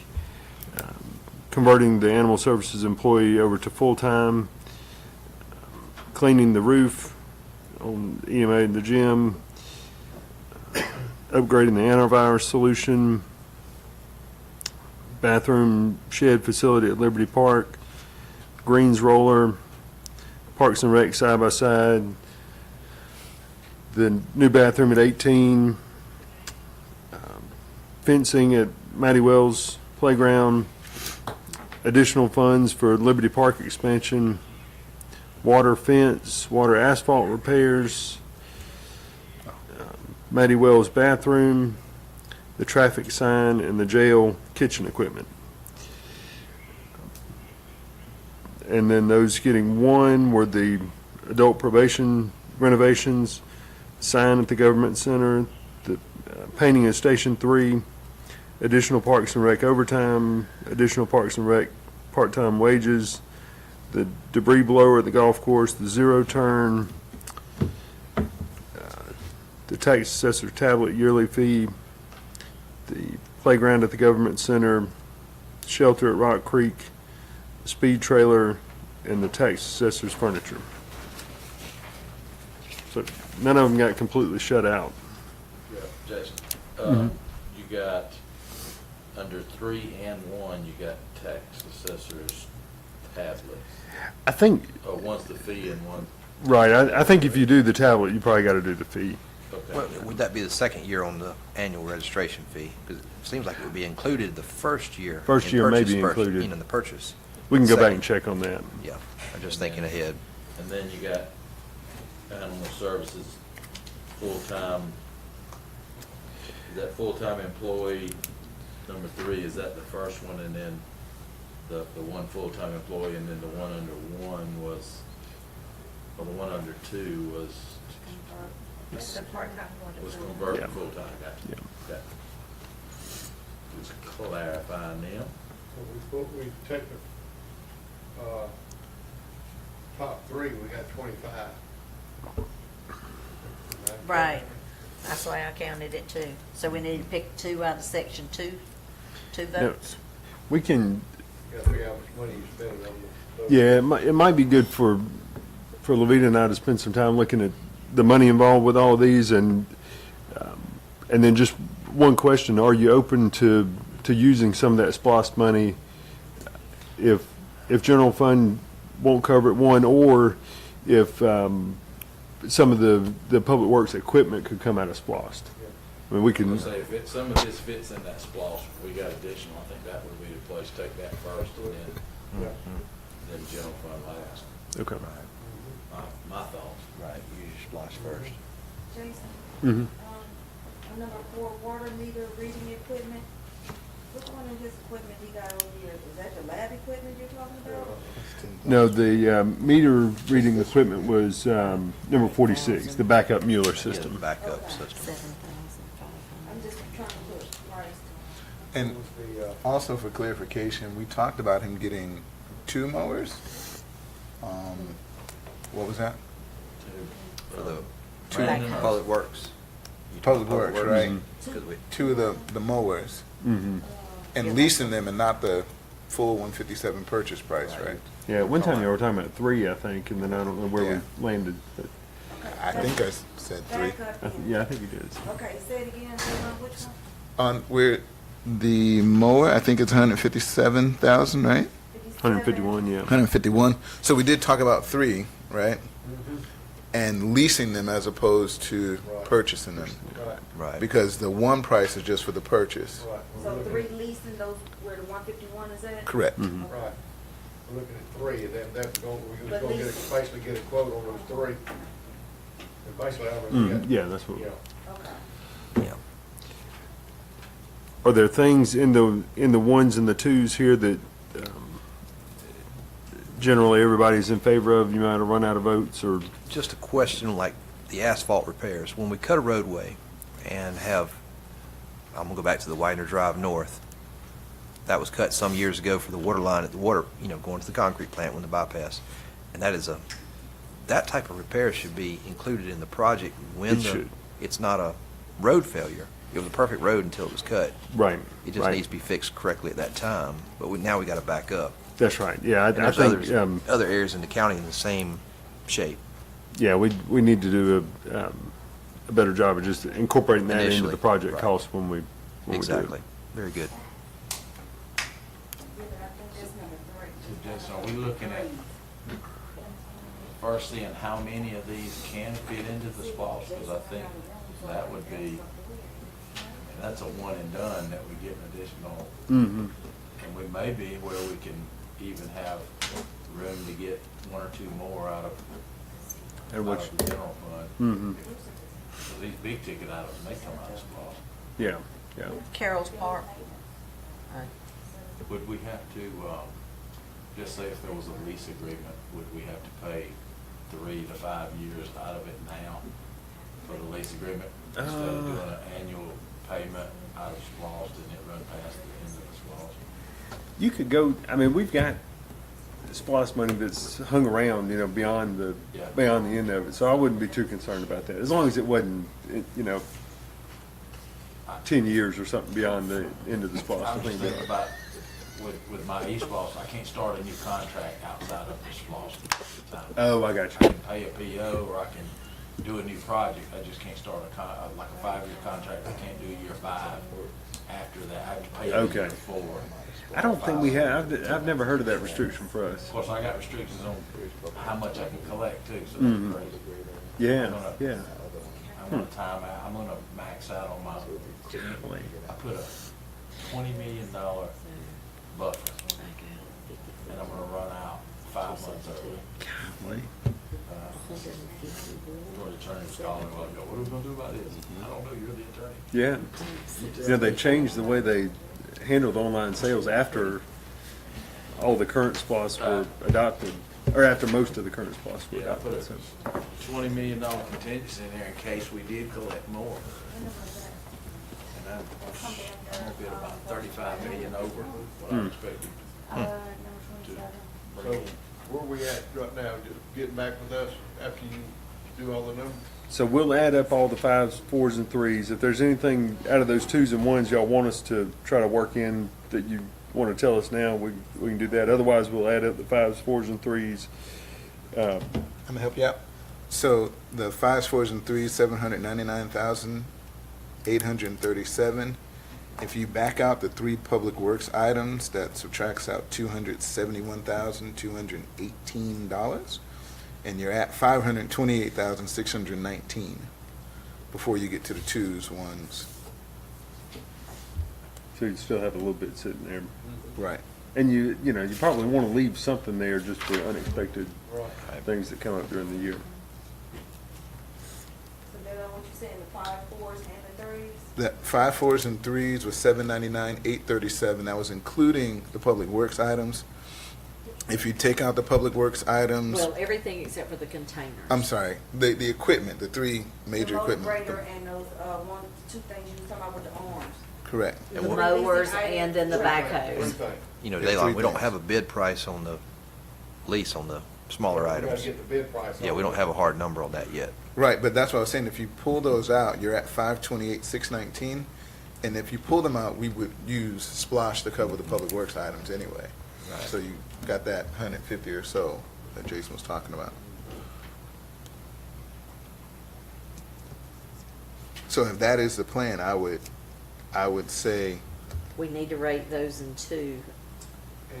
Speaker 4: converting the animal services employee over to full-time, cleaning the roof on EMA in the gym, upgrading the antivirus solution, bathroom shed facility at Liberty Park, greens roller, Parks and Rec side by side, the new bathroom at 18, fencing at Matty Wells Playground, additional funds for Liberty Park expansion, water fence, water asphalt repairs, Matty Wells bathroom, the traffic sign, and the jail kitchen equipment. And then those getting 1 were the adult probation renovations, sign at the government center, the painting of Station 3, additional Parks and Rec overtime, additional Parks and Rec part-time wages, the debris blower at the golf course, the zero turn, the tax assessor tablet yearly fee, the playground at the government center, shelter at Rock Creek, the speed trailer, and the tax assessor's furniture. So none of them got completely shut out.
Speaker 6: Jason,
Speaker 4: Mhm.
Speaker 6: you got, under 3 and 1, you got tax assessor's tablet.
Speaker 4: I think,
Speaker 6: One's the fee and one,
Speaker 4: right, I think if you do the tablet, you probably got to do the fee.
Speaker 9: Well,
Speaker 6: okay.
Speaker 9: would that be the second year on the annual registration fee? Because it seems like it would be included the first year.
Speaker 4: First
Speaker 9: in
Speaker 4: year may
Speaker 9: purchase
Speaker 4: be
Speaker 9: first,
Speaker 4: included.
Speaker 9: You know, the purchase.
Speaker 4: We can go back
Speaker 9: Second.
Speaker 4: and check on that.
Speaker 9: Yeah, I'm just thinking ahead.
Speaker 6: And then you got animal services, full-time, that full-time employee, number 3, is that the first one? And then the one full-time employee, and then the one under 1 was, or the one under 2 was
Speaker 11: It's the part-time one.
Speaker 6: was converted
Speaker 4: Yeah.
Speaker 6: full-time, gotcha.
Speaker 4: Yeah.
Speaker 6: Okay. Just clarifying them.
Speaker 1: We take the, top 3, we got 25.
Speaker 2: Right. That's the way I counted it too. So we need to pick 2 out of section 2, 2
Speaker 4: No,
Speaker 2: votes.
Speaker 4: We can,
Speaker 1: You gotta figure out how much money you spend on this.
Speaker 4: yeah, it might be good for Levita and I to spend some time looking at the money involved with all of these, and then just one question: are you open to using some of that SPOS money if general fund won't cover it, one, or if some of the public works equipment could come out of SPOS? I mean, we
Speaker 6: I
Speaker 4: can.
Speaker 6: was gonna say, if some of this fits in that splosh, we got additional, I think that would be the place, take that first, and then general fund last.
Speaker 4: Okay.
Speaker 6: My thoughts.
Speaker 9: Right, use your splash first.
Speaker 11: Jason,
Speaker 4: Mhm.
Speaker 11: on number 4, water meter reading equipment. Which one of his equipment he got over here? Is that the lab equipment you're talking about?
Speaker 4: No, the meter reading equipment was number 46, the backup Mueller
Speaker 9: Yeah,
Speaker 4: system.
Speaker 9: backup system.
Speaker 2: 7,500.
Speaker 11: I'm just trying to put price.
Speaker 5: And also for clarification, we talked about him getting 2 mowers. What was that?
Speaker 9: For the
Speaker 2: Backup.
Speaker 9: public works. You
Speaker 5: Public
Speaker 9: talking
Speaker 5: Works, right?
Speaker 4: Mm-hmm.
Speaker 9: 'Cause we-
Speaker 5: 2 of the mowers,
Speaker 4: Mhm.
Speaker 5: and leasing them and not the full 157 purchase price, right?
Speaker 4: Yeah, at one time you were talking about 3, I think, and then I don't know where
Speaker 5: Yeah.
Speaker 4: we landed. But
Speaker 5: I think I said 3.
Speaker 11: Backup
Speaker 4: I
Speaker 11: then.
Speaker 4: yeah, I think you did.
Speaker 11: Okay, say it again, Hold on, which one?
Speaker 5: Where the mower, I think it's 157,000, right?
Speaker 4: 151, yeah.
Speaker 5: 151. So we did talk about 3, right? And leasing them as opposed to
Speaker 1: Right.
Speaker 5: purchasing them.
Speaker 1: Right,
Speaker 9: Right.
Speaker 5: Because the one price is just for the purchase.
Speaker 1: right.
Speaker 11: So 3 leasing those where the 151 is at?
Speaker 5: Correct.
Speaker 4: Mhm.
Speaker 1: Right. We're looking at 3, and then that's going, we're
Speaker 11: But
Speaker 1: just gonna
Speaker 11: least-
Speaker 1: basically get a quote on those 3. And basically, I mean, we
Speaker 4: Mm,
Speaker 1: got,
Speaker 4: yeah, that's what.
Speaker 1: you know,
Speaker 11: Okay.
Speaker 9: Yeah.
Speaker 4: Are there things in the ones and the twos here that generally everybody's in favor of? You might have run out of votes, or
Speaker 9: Just a question like the asphalt repairs. When we cut a roadway and have, I'm gonna go back to the Widener Drive North. That was cut some years ago for the water line at the water, going to the concrete plant when the bypass. And that type of repair should be included in the project when
Speaker 4: It should.
Speaker 9: it's not a road failure. It was a perfect road until it was cut.
Speaker 4: right?
Speaker 9: It just
Speaker 4: right.
Speaker 9: needs to be fixed correctly at that time. But now we gotta back up.
Speaker 4: That's right. Yeah,
Speaker 9: And
Speaker 4: I
Speaker 9: there's
Speaker 4: think.
Speaker 9: others, other areas in the county in the same shape.
Speaker 4: Yeah, we need to do a better job of just incorporating that into
Speaker 9: Initially,
Speaker 4: the project
Speaker 9: right.
Speaker 4: cost when we do it.
Speaker 9: Exactly. Very good.
Speaker 11: Yeah, but I think that's number 3.
Speaker 6: So Jason, are we looking at first seeing how many of these can fit into the splosh? Because I think that would be, and that's a one and done that we get an additional,
Speaker 4: Mhm.
Speaker 6: and we may be where we can even have room to get 1 or 2 more out of
Speaker 4: And which,
Speaker 6: the general fund.
Speaker 4: mhm.
Speaker 6: So these big ticket items may come out of splosh.
Speaker 4: Yeah. Yeah.
Speaker 2: Carroll's Park.
Speaker 6: Would we have to, just say if there was a lease agreement, would we have to pay 3 to 5 years out of it now for the lease agreement? Instead of doing an annual payment out of SPOS, didn't it run past the end of the SPOS?
Speaker 4: You could go, I mean, we've got SPOS money that's hung around, you know, beyond the end of it, so I wouldn't be too concerned about that, as long as it wasn't, you know, 10 years or something beyond the end of the SPOS.
Speaker 6: I
Speaker 4: I
Speaker 6: was
Speaker 4: think
Speaker 6: thinking
Speaker 4: that,
Speaker 6: about, with my eSPOS, I can't start a new contract outside of the SPOS at the time.
Speaker 4: oh, I got
Speaker 6: I
Speaker 4: you.
Speaker 6: can pay a PO, or I can do a new project, I just can't start like a 5-year contract, I can't do year 5 after that, I have to pay a
Speaker 4: Okay.
Speaker 6: year 4.
Speaker 4: I don't think we have, I've never heard of that restriction for us.
Speaker 6: Of course, I got restrictions on how much I can collect too, so
Speaker 4: Mhm.
Speaker 6: that's crazy.
Speaker 4: Yeah,
Speaker 6: I'm gonna-
Speaker 4: yeah.
Speaker 6: I'm gonna time out, I'm gonna max out on my, I put a $20 million buffer, and I'm gonna run out 5 months early. Or the attorney was calling, well, what are we gonna do about this? I don't know, you're the attorney.
Speaker 4: Yeah. You know, they changed the way they handled online sales after all the current SPOS were adopted, or after most of the current SPOS were
Speaker 6: Yeah, I put
Speaker 4: adopted.
Speaker 6: a
Speaker 4: So,
Speaker 6: $20 million contingency in there in case we did collect more. And I'm gonna be about 35 million over what I expected
Speaker 11: Number
Speaker 6: to
Speaker 11: 27.
Speaker 1: So
Speaker 6: bring in.
Speaker 1: where we at right now? Just getting back with us after you do all the numbers?
Speaker 4: so we'll add up all the 5s, 4s, and 3s. If there's anything out of those 2s and 1s y'all want us to try to work in that you want to tell us now, we can do that. Otherwise, we'll add up the 5s, 4s, and 3s.
Speaker 5: I'm gonna help you out. So the 5s, 4s, and 3s, 799,837. If you back out the 3 public works items, that subtracts out $271,218, and you're at $528,619 before you get to the 2s, 1s.
Speaker 4: So you still have a little bit sitting there.
Speaker 5: Right.
Speaker 4: And you know, you probably want to leave something there just for unexpected
Speaker 1: Right.
Speaker 4: things that come up during the year.
Speaker 11: So then what you saying, the 5, 4s, and the 3s?
Speaker 5: The 5, 4s, and 3s was $799,837. That was including the public works items. If you take out the public works items,
Speaker 2: Well, everything except for the containers.
Speaker 5: I'm sorry, the equipment, the 3 major equipment.
Speaker 11: The motor grader and those, 2 things you was talking about with the arms.
Speaker 5: Correct.
Speaker 2: The mowers and then the
Speaker 1: Three
Speaker 2: backhoes.
Speaker 1: things.
Speaker 12: You know,
Speaker 5: Yeah,
Speaker 12: Daylight,
Speaker 5: 3
Speaker 12: we don't
Speaker 5: things.
Speaker 12: have a bid price on the lease on the smaller
Speaker 1: We gotta
Speaker 12: items.
Speaker 1: get the bid price.
Speaker 12: Yeah,
Speaker 1: on
Speaker 12: we don't
Speaker 1: it.
Speaker 12: have a hard number on that yet.
Speaker 5: Right, but that's what I was saying, if you pull those out, you're at $528,619, and if you pull them out, we would use Splosh to cover the public works items anyway.
Speaker 12: Right.
Speaker 5: So you got that 150 or so that Jason was talking about. So if that is the plan, I would say,
Speaker 2: We need to rate those in 2.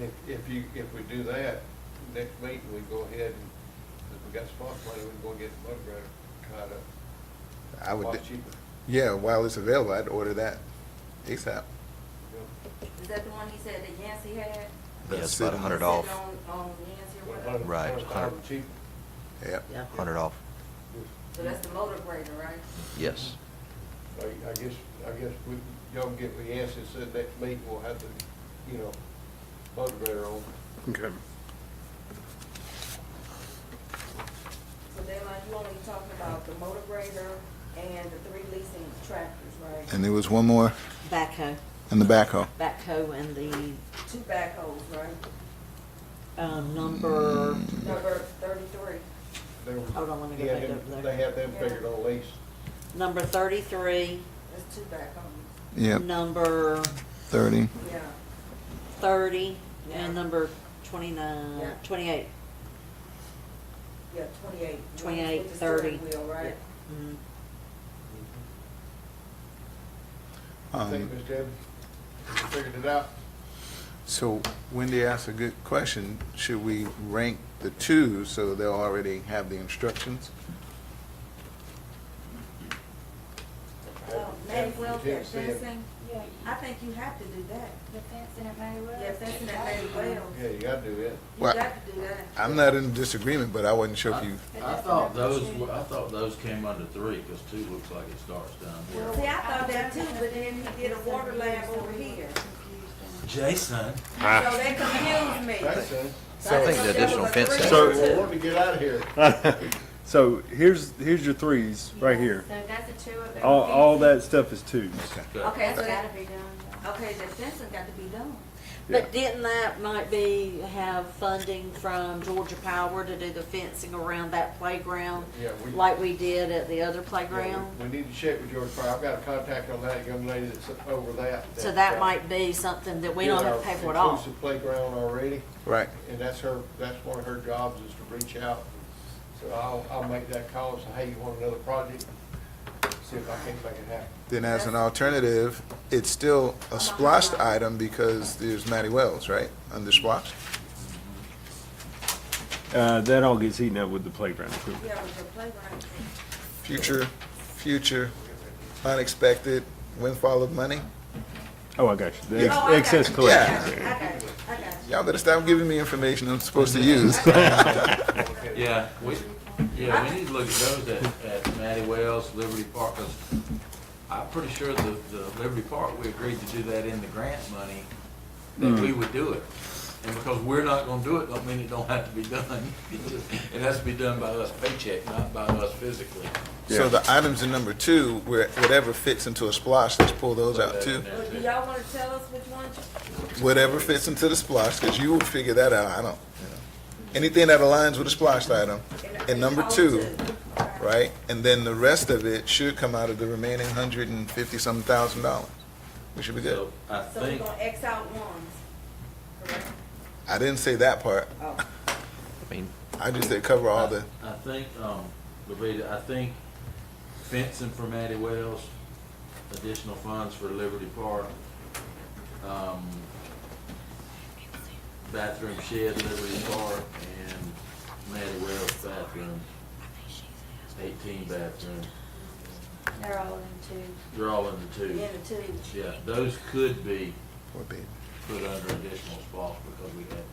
Speaker 1: And if we do that, next meeting, we go ahead and, if we got spot money, we can go get the motor grader tied up.
Speaker 5: I would,
Speaker 1: Lot cheaper.
Speaker 5: yeah, while it's available, I'd order that ASAP.
Speaker 1: You know?
Speaker 11: Is that the one he said that Yancy had?
Speaker 12: Yeah, it's about
Speaker 5: Sitting-
Speaker 12: 100 off,
Speaker 11: Sitting on Yancy or whatever?
Speaker 1: 100
Speaker 12: Right.
Speaker 1: 100,000 cheaper.
Speaker 5: Yep.
Speaker 2: Yeah.
Speaker 12: 100 off.
Speaker 11: So that's the motor grader, right?
Speaker 12: Yes.
Speaker 1: So I guess y'all can get with Yancey, and said next meeting, we'll have the, motor grader on.
Speaker 4: Okay.
Speaker 11: So then like you only talking about the motor grader and the 3 leasing tractors, right?
Speaker 5: And there was one more
Speaker 2: Backhoe,
Speaker 5: in the backhoe.
Speaker 2: backhoe and the,
Speaker 11: 2 backhoes, right?
Speaker 2: number,
Speaker 11: Number 33.
Speaker 1: There was-
Speaker 2: Hold on, let me go
Speaker 1: he had
Speaker 2: back
Speaker 1: them-
Speaker 2: over there.
Speaker 1: They had them figured on lease.
Speaker 2: number 33,
Speaker 11: That's 2 backhoes.
Speaker 5: Yep,
Speaker 2: number
Speaker 5: 30.
Speaker 11: Yeah.
Speaker 2: 30,
Speaker 11: Yeah.
Speaker 2: and number 29,
Speaker 11: Yeah.
Speaker 2: 28.
Speaker 11: Yeah, 28.
Speaker 2: 28,
Speaker 11: With the steering
Speaker 2: 30.
Speaker 11: Wheel, right?
Speaker 2: Mhm.
Speaker 1: I think, Mr. Evans, you figured it out?
Speaker 5: So Wendy asked a good question. Should we rank the 2 so they'll already have the instructions?
Speaker 11: Manuel,
Speaker 1: Contingency and-
Speaker 11: fencing, I think you have to do that.
Speaker 7: The fencing at Mary Wells?
Speaker 11: Yeah, fencing at Lady Wells.
Speaker 1: Yeah, you gotta do it.
Speaker 11: You
Speaker 5: Well,
Speaker 11: got to do that.
Speaker 5: I'm not in disagreement, but I wasn't sure if you,
Speaker 6: I thought those came under 3, because 2 looks like it starts down here.
Speaker 11: See, I thought that too, but then he did a water lab over here.
Speaker 6: Jason.
Speaker 11: So that confused me.
Speaker 1: Thanks, son.
Speaker 12: I think the additional fencing.
Speaker 4: So-
Speaker 1: Well, we're to get out of here.
Speaker 4: So here's your 3s right here.
Speaker 7: So that's a 2 of them.
Speaker 4: All that stuff is 2s.
Speaker 11: Okay, so
Speaker 7: That's
Speaker 11: that,
Speaker 7: gotta be done. though.
Speaker 11: okay, the fencing got to be done.
Speaker 2: But didn't that might be, have funding from Georgia Power to do the fencing around that playground?
Speaker 1: Yeah, we-
Speaker 2: Like we did at the other
Speaker 1: Yeah,
Speaker 2: playground?
Speaker 1: We need to check with George Fry. I've got a contact on that young lady that's over that.
Speaker 2: So that might be something that we don't have to pay for it all.
Speaker 1: Inclusive playground already,
Speaker 5: right.
Speaker 1: and that's one of her jobs is to reach out. So I'll make that call and say, hey, you want another project? See if I can make it happen.
Speaker 5: Then as an alternative, it's still a splashed item because there's Matty Wells, right, under splash?
Speaker 4: That all gets eaten up with the playground equipment.
Speaker 11: Yeah, with the playground.
Speaker 5: Future, unexpected windfall of money.
Speaker 4: Oh, I got you. The
Speaker 11: Oh, I got
Speaker 4: excess
Speaker 11: you.
Speaker 4: collection.
Speaker 11: I got you, I got you.
Speaker 5: Y'all better stop giving me information I'm supposed to use.
Speaker 6: Yeah, we need to look at those at Matty Wells, Liberty Park, 'cause I'm pretty sure the Liberty Park, we agreed to do that in the grant money, that we would do it. And because we're not gonna do it, don't mean it don't have to be done. It has to be done by us paycheck, not by us physically.
Speaker 5: So the items in number 2, where whatever fits into a splosh, let's pull those out too.
Speaker 11: Well, do y'all want to tell us which ones?
Speaker 5: Whatever fits into the splosh, because you will figure that out. I don't, you know. Anything that aligns with a splosh item in number 2, right? And then the rest of it should come out of the remaining $150-some thousand. We should be good.
Speaker 6: So I
Speaker 11: So we're
Speaker 6: think,
Speaker 11: gonna X out ones, correct?
Speaker 5: I didn't say that part.
Speaker 11: Oh.
Speaker 12: I mean,
Speaker 5: I just said cover all the,
Speaker 6: I think, Levita, I think fencing for Matty Wells, additional funds for Liberty Park, bathroom shed, Liberty Park, and Matty Wells bathroom, 18 bathroom.
Speaker 7: They're all in 2.
Speaker 6: They're all in the 2.
Speaker 11: In the two.
Speaker 6: Yeah, those could be
Speaker 5: what baby?
Speaker 6: put under additional splosh because we had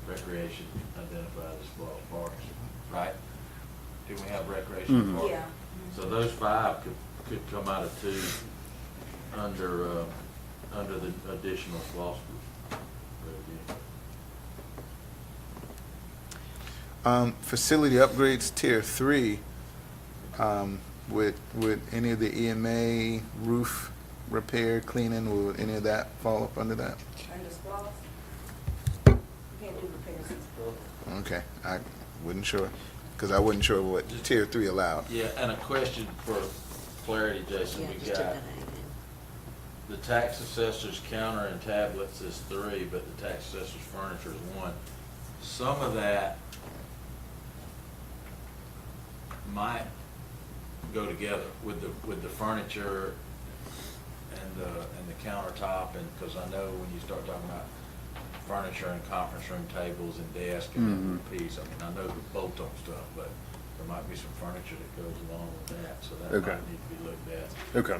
Speaker 6: recreation identified as splosh parks, right? Do we have recreation parks?
Speaker 11: Yeah.
Speaker 6: So those 5 could come out of 2 under the additional splosh revenue.
Speaker 5: Facility upgrades tier 3, would any of the EMA roof repair, cleaning, would any of that fall up under that?
Speaker 11: And the splosh? You can't do repairs.
Speaker 5: Okay, I wasn't sure, because I wasn't sure what tier 3 allowed.
Speaker 6: Yeah, and a question for clarity, Jason,
Speaker 2: Yeah,
Speaker 6: we
Speaker 2: just took
Speaker 6: got,
Speaker 2: that out.
Speaker 6: the tax assessor's counter and tablets is 3, but the tax assessor's furniture is 1. Some of that might go together with the furniture and the countertop, and, because I know when you start talking about furniture and conference room tables and desks and that piece, I mean, I know the bolt-on stuff, but there might be some furniture that goes along with that, so that
Speaker 4: Okay.
Speaker 6: might need to be looked at,
Speaker 4: Okay.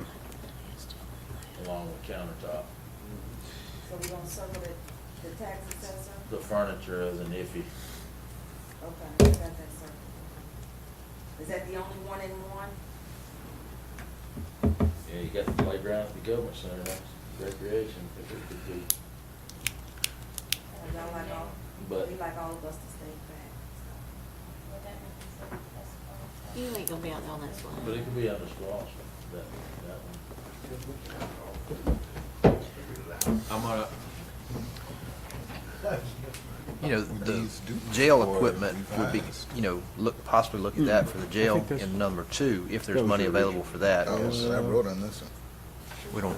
Speaker 6: along with countertop.
Speaker 11: So we're gonna circle the tax assessor?
Speaker 6: The furniture is an iffy.
Speaker 11: Okay, I got that circle. Is that the only one in one?
Speaker 6: Yeah, you got the playground, the government center, that's recreation, if it could be,
Speaker 11: Y'all like all,
Speaker 6: but.
Speaker 11: we like all of us to stay back.
Speaker 2: You ain't gonna be out there on that slide.
Speaker 6: But it could be under squash, that one. I'm gonna,
Speaker 12: you know, the jail equipment would be, you know, possibly look at that for the jail in number 2, if there's money available for that.
Speaker 5: Oh, I wrote on this one.
Speaker 12: We don't,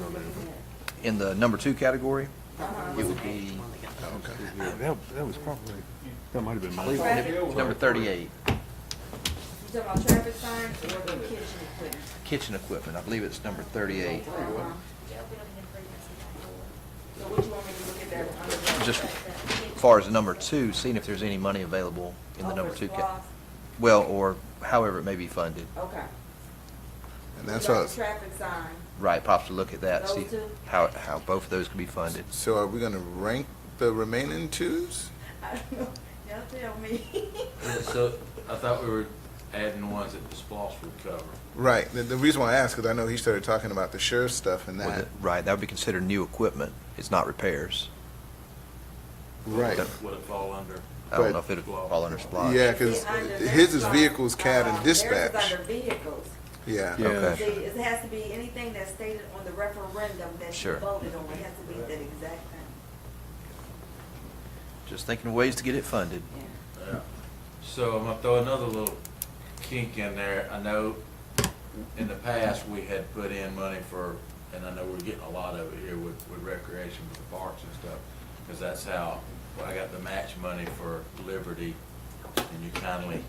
Speaker 12: in the number 2 category, it would be
Speaker 4: That was probably, that might have been mine.
Speaker 12: number 38,
Speaker 11: You talking about traffic signs or the kitchen equipment?
Speaker 12: kitchen equipment. I believe it's number 38.
Speaker 11: So what you want me to look at that under?
Speaker 12: Just as far as number 2, seeing if there's any money available in the number 2
Speaker 11: category.
Speaker 12: well, or however it may be funded.
Speaker 11: Okay.
Speaker 5: And that's
Speaker 11: Like
Speaker 5: what,
Speaker 11: the traffic sign.
Speaker 12: Right, possibly look at that, see
Speaker 11: Those two?
Speaker 12: how both of those can be funded.
Speaker 5: so are we gonna rank the remaining twos?
Speaker 11: I don't know, y'all tell me.
Speaker 6: Yeah, so I thought we were adding the ones that the SPOS would cover.
Speaker 5: Right, the reason why I asked, because I know he started talking about the sheriff's stuff and
Speaker 12: Well,
Speaker 5: that.
Speaker 12: Right, that would be considered new equipment. It's not repairs.
Speaker 5: Right.
Speaker 6: Would it fall under?
Speaker 12: I don't
Speaker 5: But-
Speaker 12: know if it'd fall under SPOS.
Speaker 5: Yeah, because
Speaker 11: See, under
Speaker 5: his is
Speaker 11: this
Speaker 5: vehicles,
Speaker 11: one,
Speaker 5: CAD, and
Speaker 11: theirs is
Speaker 5: dispatch.
Speaker 11: under vehicles.
Speaker 5: Yeah.
Speaker 4: Yeah.
Speaker 12: Okay.
Speaker 11: See, it has to be anything that's stated on the referendum that you
Speaker 12: Sure.
Speaker 11: voted on, it has to be that exact thing.
Speaker 12: Just thinking of ways to get it funded.
Speaker 11: Yeah.
Speaker 6: Yeah. So I'm gonna throw another little kink in there. I know in the past, we had put in money for, and I know we're getting a lot of it here with recreation, with the parks and stuff, because that's how, well, I got the match money for Liberty, and you kindly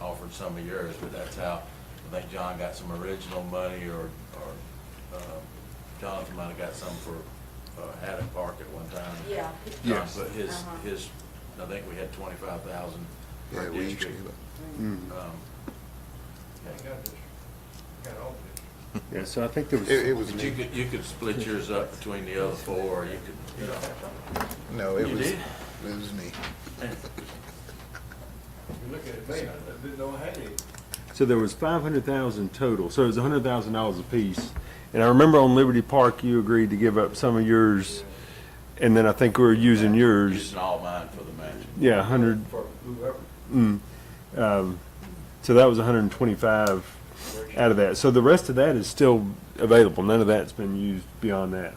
Speaker 6: offered some of yours, but that's how, I think John got some original money, or Jonathan might have got some for Haddock Park at one time.
Speaker 11: Yeah.
Speaker 6: John put his,
Speaker 11: Uh-huh.
Speaker 6: I think we had 25,000
Speaker 5: Yeah,
Speaker 6: per
Speaker 5: we
Speaker 6: district.
Speaker 5: usually,
Speaker 1: Ain't got this, got all this.
Speaker 4: Yeah, so I think there was.
Speaker 5: it was
Speaker 6: But you could split yours up between the other four, or you could, you know.
Speaker 5: no, it
Speaker 6: You
Speaker 5: was,
Speaker 6: did?
Speaker 5: it was me.
Speaker 1: You look at me, I didn't know I had it.
Speaker 4: So there was 500,000 total, so it was $100,000 apiece. And I remember on Liberty Park, you agreed to give up some of yours, and then I think we were using yours.
Speaker 6: Using all mine for the match.
Speaker 4: Yeah, 100,
Speaker 1: For whoever.
Speaker 4: so that was 125 out of that. So the rest of that is still available. None of that's been used beyond that.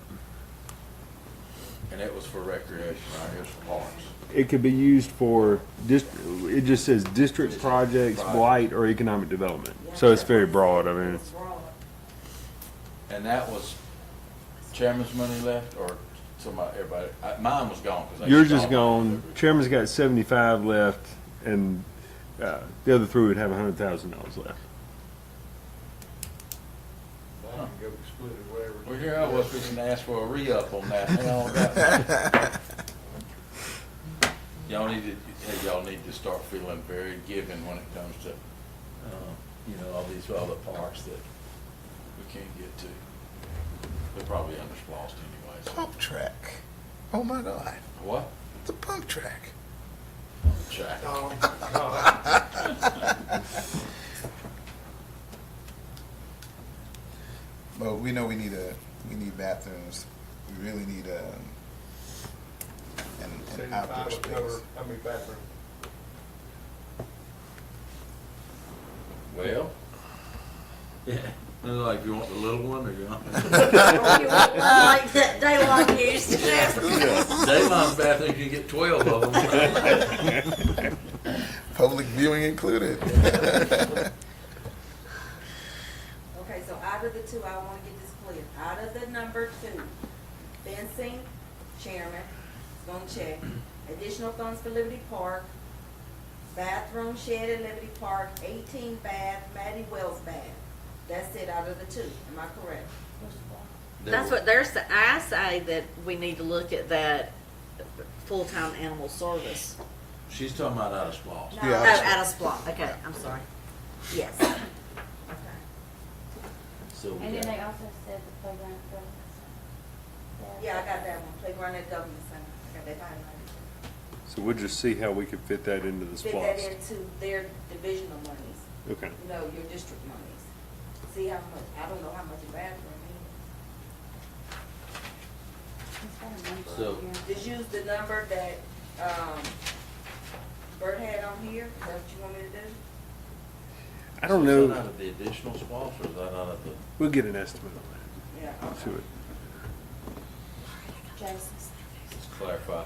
Speaker 6: And it was for recreation, right, here's for parks.
Speaker 4: It could be used for, it just says district projects, blight, or economic development. So it's very broad, I mean,
Speaker 11: It's broad.
Speaker 6: And that was chairman's money left, or somebody, everybody, mine was gone. 'Cause I
Speaker 4: yours
Speaker 6: used
Speaker 4: is
Speaker 6: all
Speaker 4: gone,
Speaker 6: mine.
Speaker 4: chairman's got 75 left, and the other three would have $100,000 left.
Speaker 1: Mine can go split it, whatever.
Speaker 6: Well, here I was fixing to ask for a re-up on that, and all that. Y'all need to start feeling very giving when it comes to, you know, all these other parks that we can't get to. They're probably under SPOS anyway, so.
Speaker 5: Pump track. Oh my God,
Speaker 6: What?
Speaker 5: the pump track.
Speaker 6: Check.
Speaker 1: Oh, God.
Speaker 5: But we know we need bathrooms. We really need an outdoor
Speaker 1: 75 will cover
Speaker 5: space.
Speaker 1: how many bathrooms?
Speaker 6: Well, yeah, like you want the little one or you want?
Speaker 2: Like that Daylock used to do.
Speaker 6: Dayline's bathroom, you can get 12 of them.
Speaker 5: Public viewing included.
Speaker 11: Okay, so out of the two, I wanna get this clear, out of the number two, fencing, chairman, is gonna check, additional funds for Liberty Park, bathroom shed at Liberty Park, 18 bath, Maddie Wells bath. That's it out of the two, am I correct?
Speaker 2: That's what they're saying. I say that we need to look at that full-time animal service.
Speaker 6: She's talking about out of SPOS.
Speaker 11: No.
Speaker 2: Oh,
Speaker 5: Yeah.
Speaker 2: out of SPLOST, okay, I'm sorry. Yes.
Speaker 11: Okay.
Speaker 6: So we
Speaker 7: And then
Speaker 6: got-
Speaker 7: they also said the playground government center.
Speaker 11: Yeah, I got that one, playground at Government Center, I got that highlighted.
Speaker 4: So we'll just see how we could fit that into the
Speaker 11: Fit that
Speaker 4: SPOS.
Speaker 11: into their divisional monies,
Speaker 4: Okay.
Speaker 11: you know, your district monies. See how much, I don't know how much a bathroom
Speaker 7: It's got a number
Speaker 6: So-
Speaker 7: on here.
Speaker 11: is. Just use the number that, Bert had on here, is that what you want me to do?
Speaker 4: I don't
Speaker 6: Is that
Speaker 4: know,
Speaker 6: out of the additional SPOS, or is that out of the?
Speaker 4: we'll get an estimate on
Speaker 11: Yeah,
Speaker 4: that. See
Speaker 11: okay.
Speaker 4: what-
Speaker 11: Jason.
Speaker 6: Let's clarify.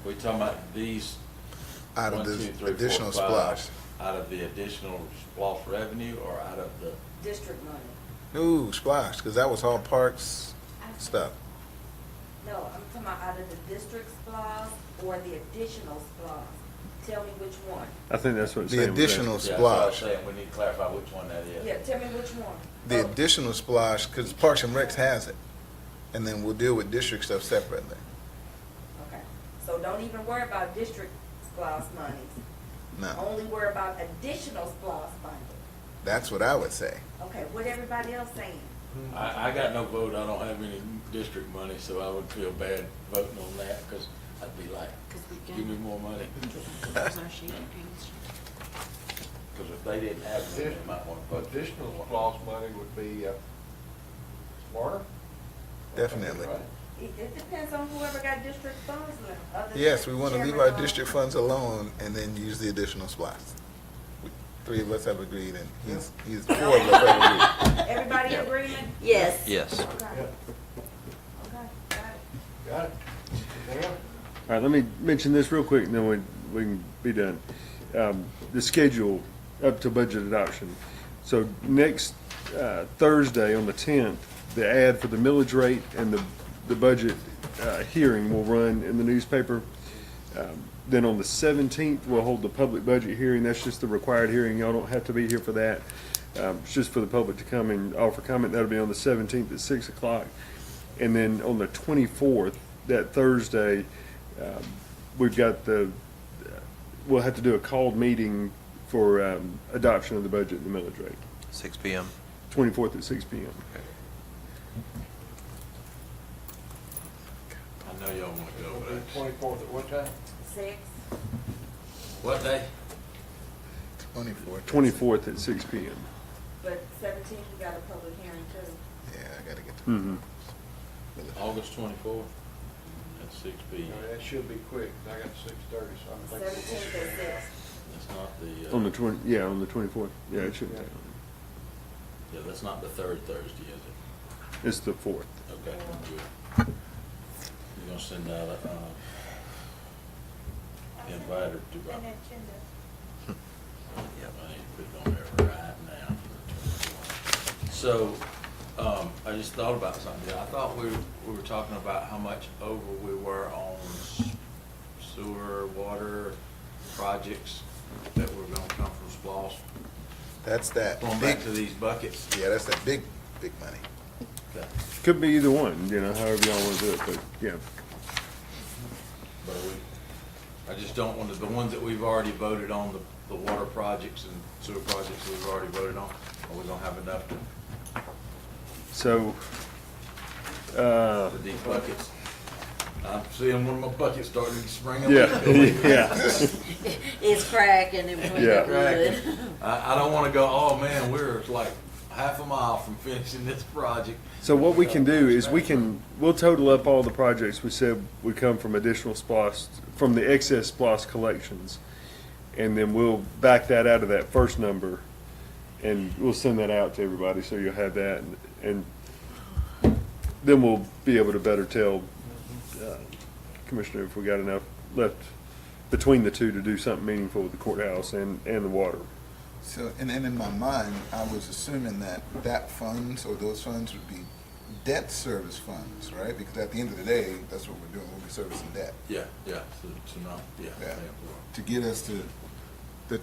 Speaker 6: We talking about these?
Speaker 5: Out of
Speaker 6: 1, 2,
Speaker 5: the
Speaker 6: 3, 4,
Speaker 5: additional
Speaker 6: 5,
Speaker 5: splash.
Speaker 6: Out of the additional SPOS revenue, or out of the?
Speaker 11: District money.
Speaker 5: Ooh, splash, because that was all parks stuff.
Speaker 11: No, I'm talking about out of the district splosh or the additional splosh. Tell me which one.
Speaker 4: I think that's what it's
Speaker 5: The
Speaker 4: saying.
Speaker 5: additional
Speaker 6: Yeah, that's what I'm
Speaker 5: splash.
Speaker 6: saying, we need to clarify which one that is.
Speaker 11: Yeah, tell me which one.
Speaker 5: The
Speaker 11: Oh,
Speaker 5: additional splash, because Parks and Recs has it. And then we'll deal with district stuff separately.
Speaker 11: Okay, so don't even worry about district splosh monies.
Speaker 5: No.
Speaker 11: Only worry about additional splosh funding.
Speaker 5: That's what I would say.
Speaker 11: Okay, what everybody else saying?
Speaker 6: I got no vote, I don't have any district money, so I would feel bad voting on that, because I'd be like, give me more money. Because if they didn't have it, they might want to vote.
Speaker 1: Additional clause money would be smarter.
Speaker 5: Definitely.
Speaker 1: Right.
Speaker 11: It depends on whoever got district funds left. other
Speaker 5: Yes,
Speaker 11: than
Speaker 5: we want to leave
Speaker 11: chairman
Speaker 5: our
Speaker 11: or-
Speaker 5: district funds alone and then use the additional spots. Three of us have agreed, and he's 4 of us have agreed.
Speaker 11: Everybody in agreement?
Speaker 2: Yes.
Speaker 12: Yes.
Speaker 11: Okay.
Speaker 1: Yeah.
Speaker 11: Okay, got it.
Speaker 1: Got it. Dan?
Speaker 4: All right, let me mention this real quick, and then we can be done. The schedule up to budget adoption. So next Thursday on the 10th, the ad for the millage rate and the budget hearing will run in the newspaper. Then on the 17th, we'll hold the public budget hearing. That's just the required hearing. Y'all don't have to be here for that. It's just for the public to come and offer comment. That'll be on the 17th at 6 o'clock. And then on the 24th, that Thursday, we've got we'll have to do a called meeting for adoption of the budget and the millage rate.
Speaker 12: 6 PM.
Speaker 4: 24th at 6 PM.
Speaker 6: I know y'all want to go, but
Speaker 1: 24th at what time?
Speaker 11: 6.
Speaker 6: what day?
Speaker 5: 24.
Speaker 4: 24th at 6 PM.
Speaker 11: But 17th, we got a public hearing too.
Speaker 5: Yeah, I gotta get to.
Speaker 4: Mm-hmm.
Speaker 6: August 24th at 6 p.m.
Speaker 1: That should be quick. I got 6:30, so I'm thinking.
Speaker 11: 17th at 6.
Speaker 6: That's not the,
Speaker 4: On the 24th. Yeah, it should be.
Speaker 6: yeah, that's not the third Thursday, is it?
Speaker 4: It's the 4th.
Speaker 6: Okay, good. You're gonna send out a, inviter to, I need to put it on there right now. So, I just thought about something. I thought we were talking about how much over we were on sewer, water projects that were gonna come from SPOS.
Speaker 5: That's that
Speaker 6: Going
Speaker 5: big,
Speaker 6: back to these buckets.
Speaker 5: yeah, that's that big money.
Speaker 6: Okay.
Speaker 4: Could be either one, however y'all want to do it, but yeah.
Speaker 6: But I just don't want to, the ones that we've already voted on, the water projects and sewer projects we've already voted on, are we gonna have enough to,
Speaker 4: So,
Speaker 6: for these buckets? I'm seeing one of my buckets starting to spring up.
Speaker 4: yeah, yeah.
Speaker 2: It's cracking and we
Speaker 4: Yeah.
Speaker 2: wood.
Speaker 6: I don't want to go, oh man, we're like half a mile from finishing this project.
Speaker 4: So what we can do is we'll total up all the projects we said would come from additional SPOS, from the excess SPOS collections. And then we'll back that out of that first number and we'll send that out to everybody so you'll have that. And then we'll be able to better tell Commissioner if we got enough left between the two to do something meaningful with the courthouse and the water.
Speaker 5: So, and then in my mind, I was assuming that funds or those funds would be debt service funds, right? Because at the end of the day, that's what we're doing, we'll be servicing debt.
Speaker 6: Yeah, so not,
Speaker 5: Yeah.
Speaker 6: yeah.
Speaker 5: To get us to the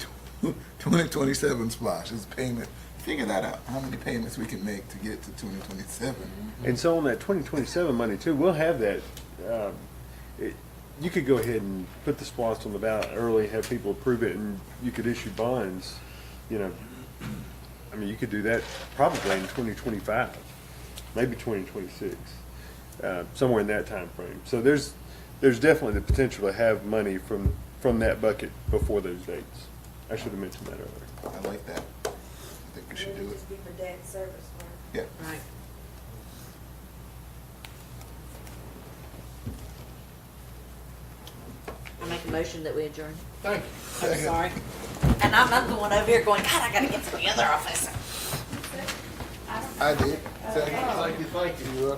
Speaker 5: 2027 splash is payment. Figure that out, how many payments we can make to get to 2027.
Speaker 4: And so on that 2027 money too, we'll have that. You could go ahead and put the SPOS on the ballot early, have people approve it, and you could issue bonds. I mean, you could do that probably in 2025, maybe 2026, somewhere in that time frame. So there's definitely the potential to have money from that bucket before those dates. I should have mentioned that earlier.
Speaker 5: I like that. I think we should do it.
Speaker 11: Just be for debt service, right?
Speaker 5: Yeah.
Speaker 2: Right. I make a motion that we adjourn.
Speaker 1: Thank you.
Speaker 2: I'm sorry. And I'm the one over here going, God, I gotta get to the other office.
Speaker 5: I did. Second.
Speaker 1: Thank you.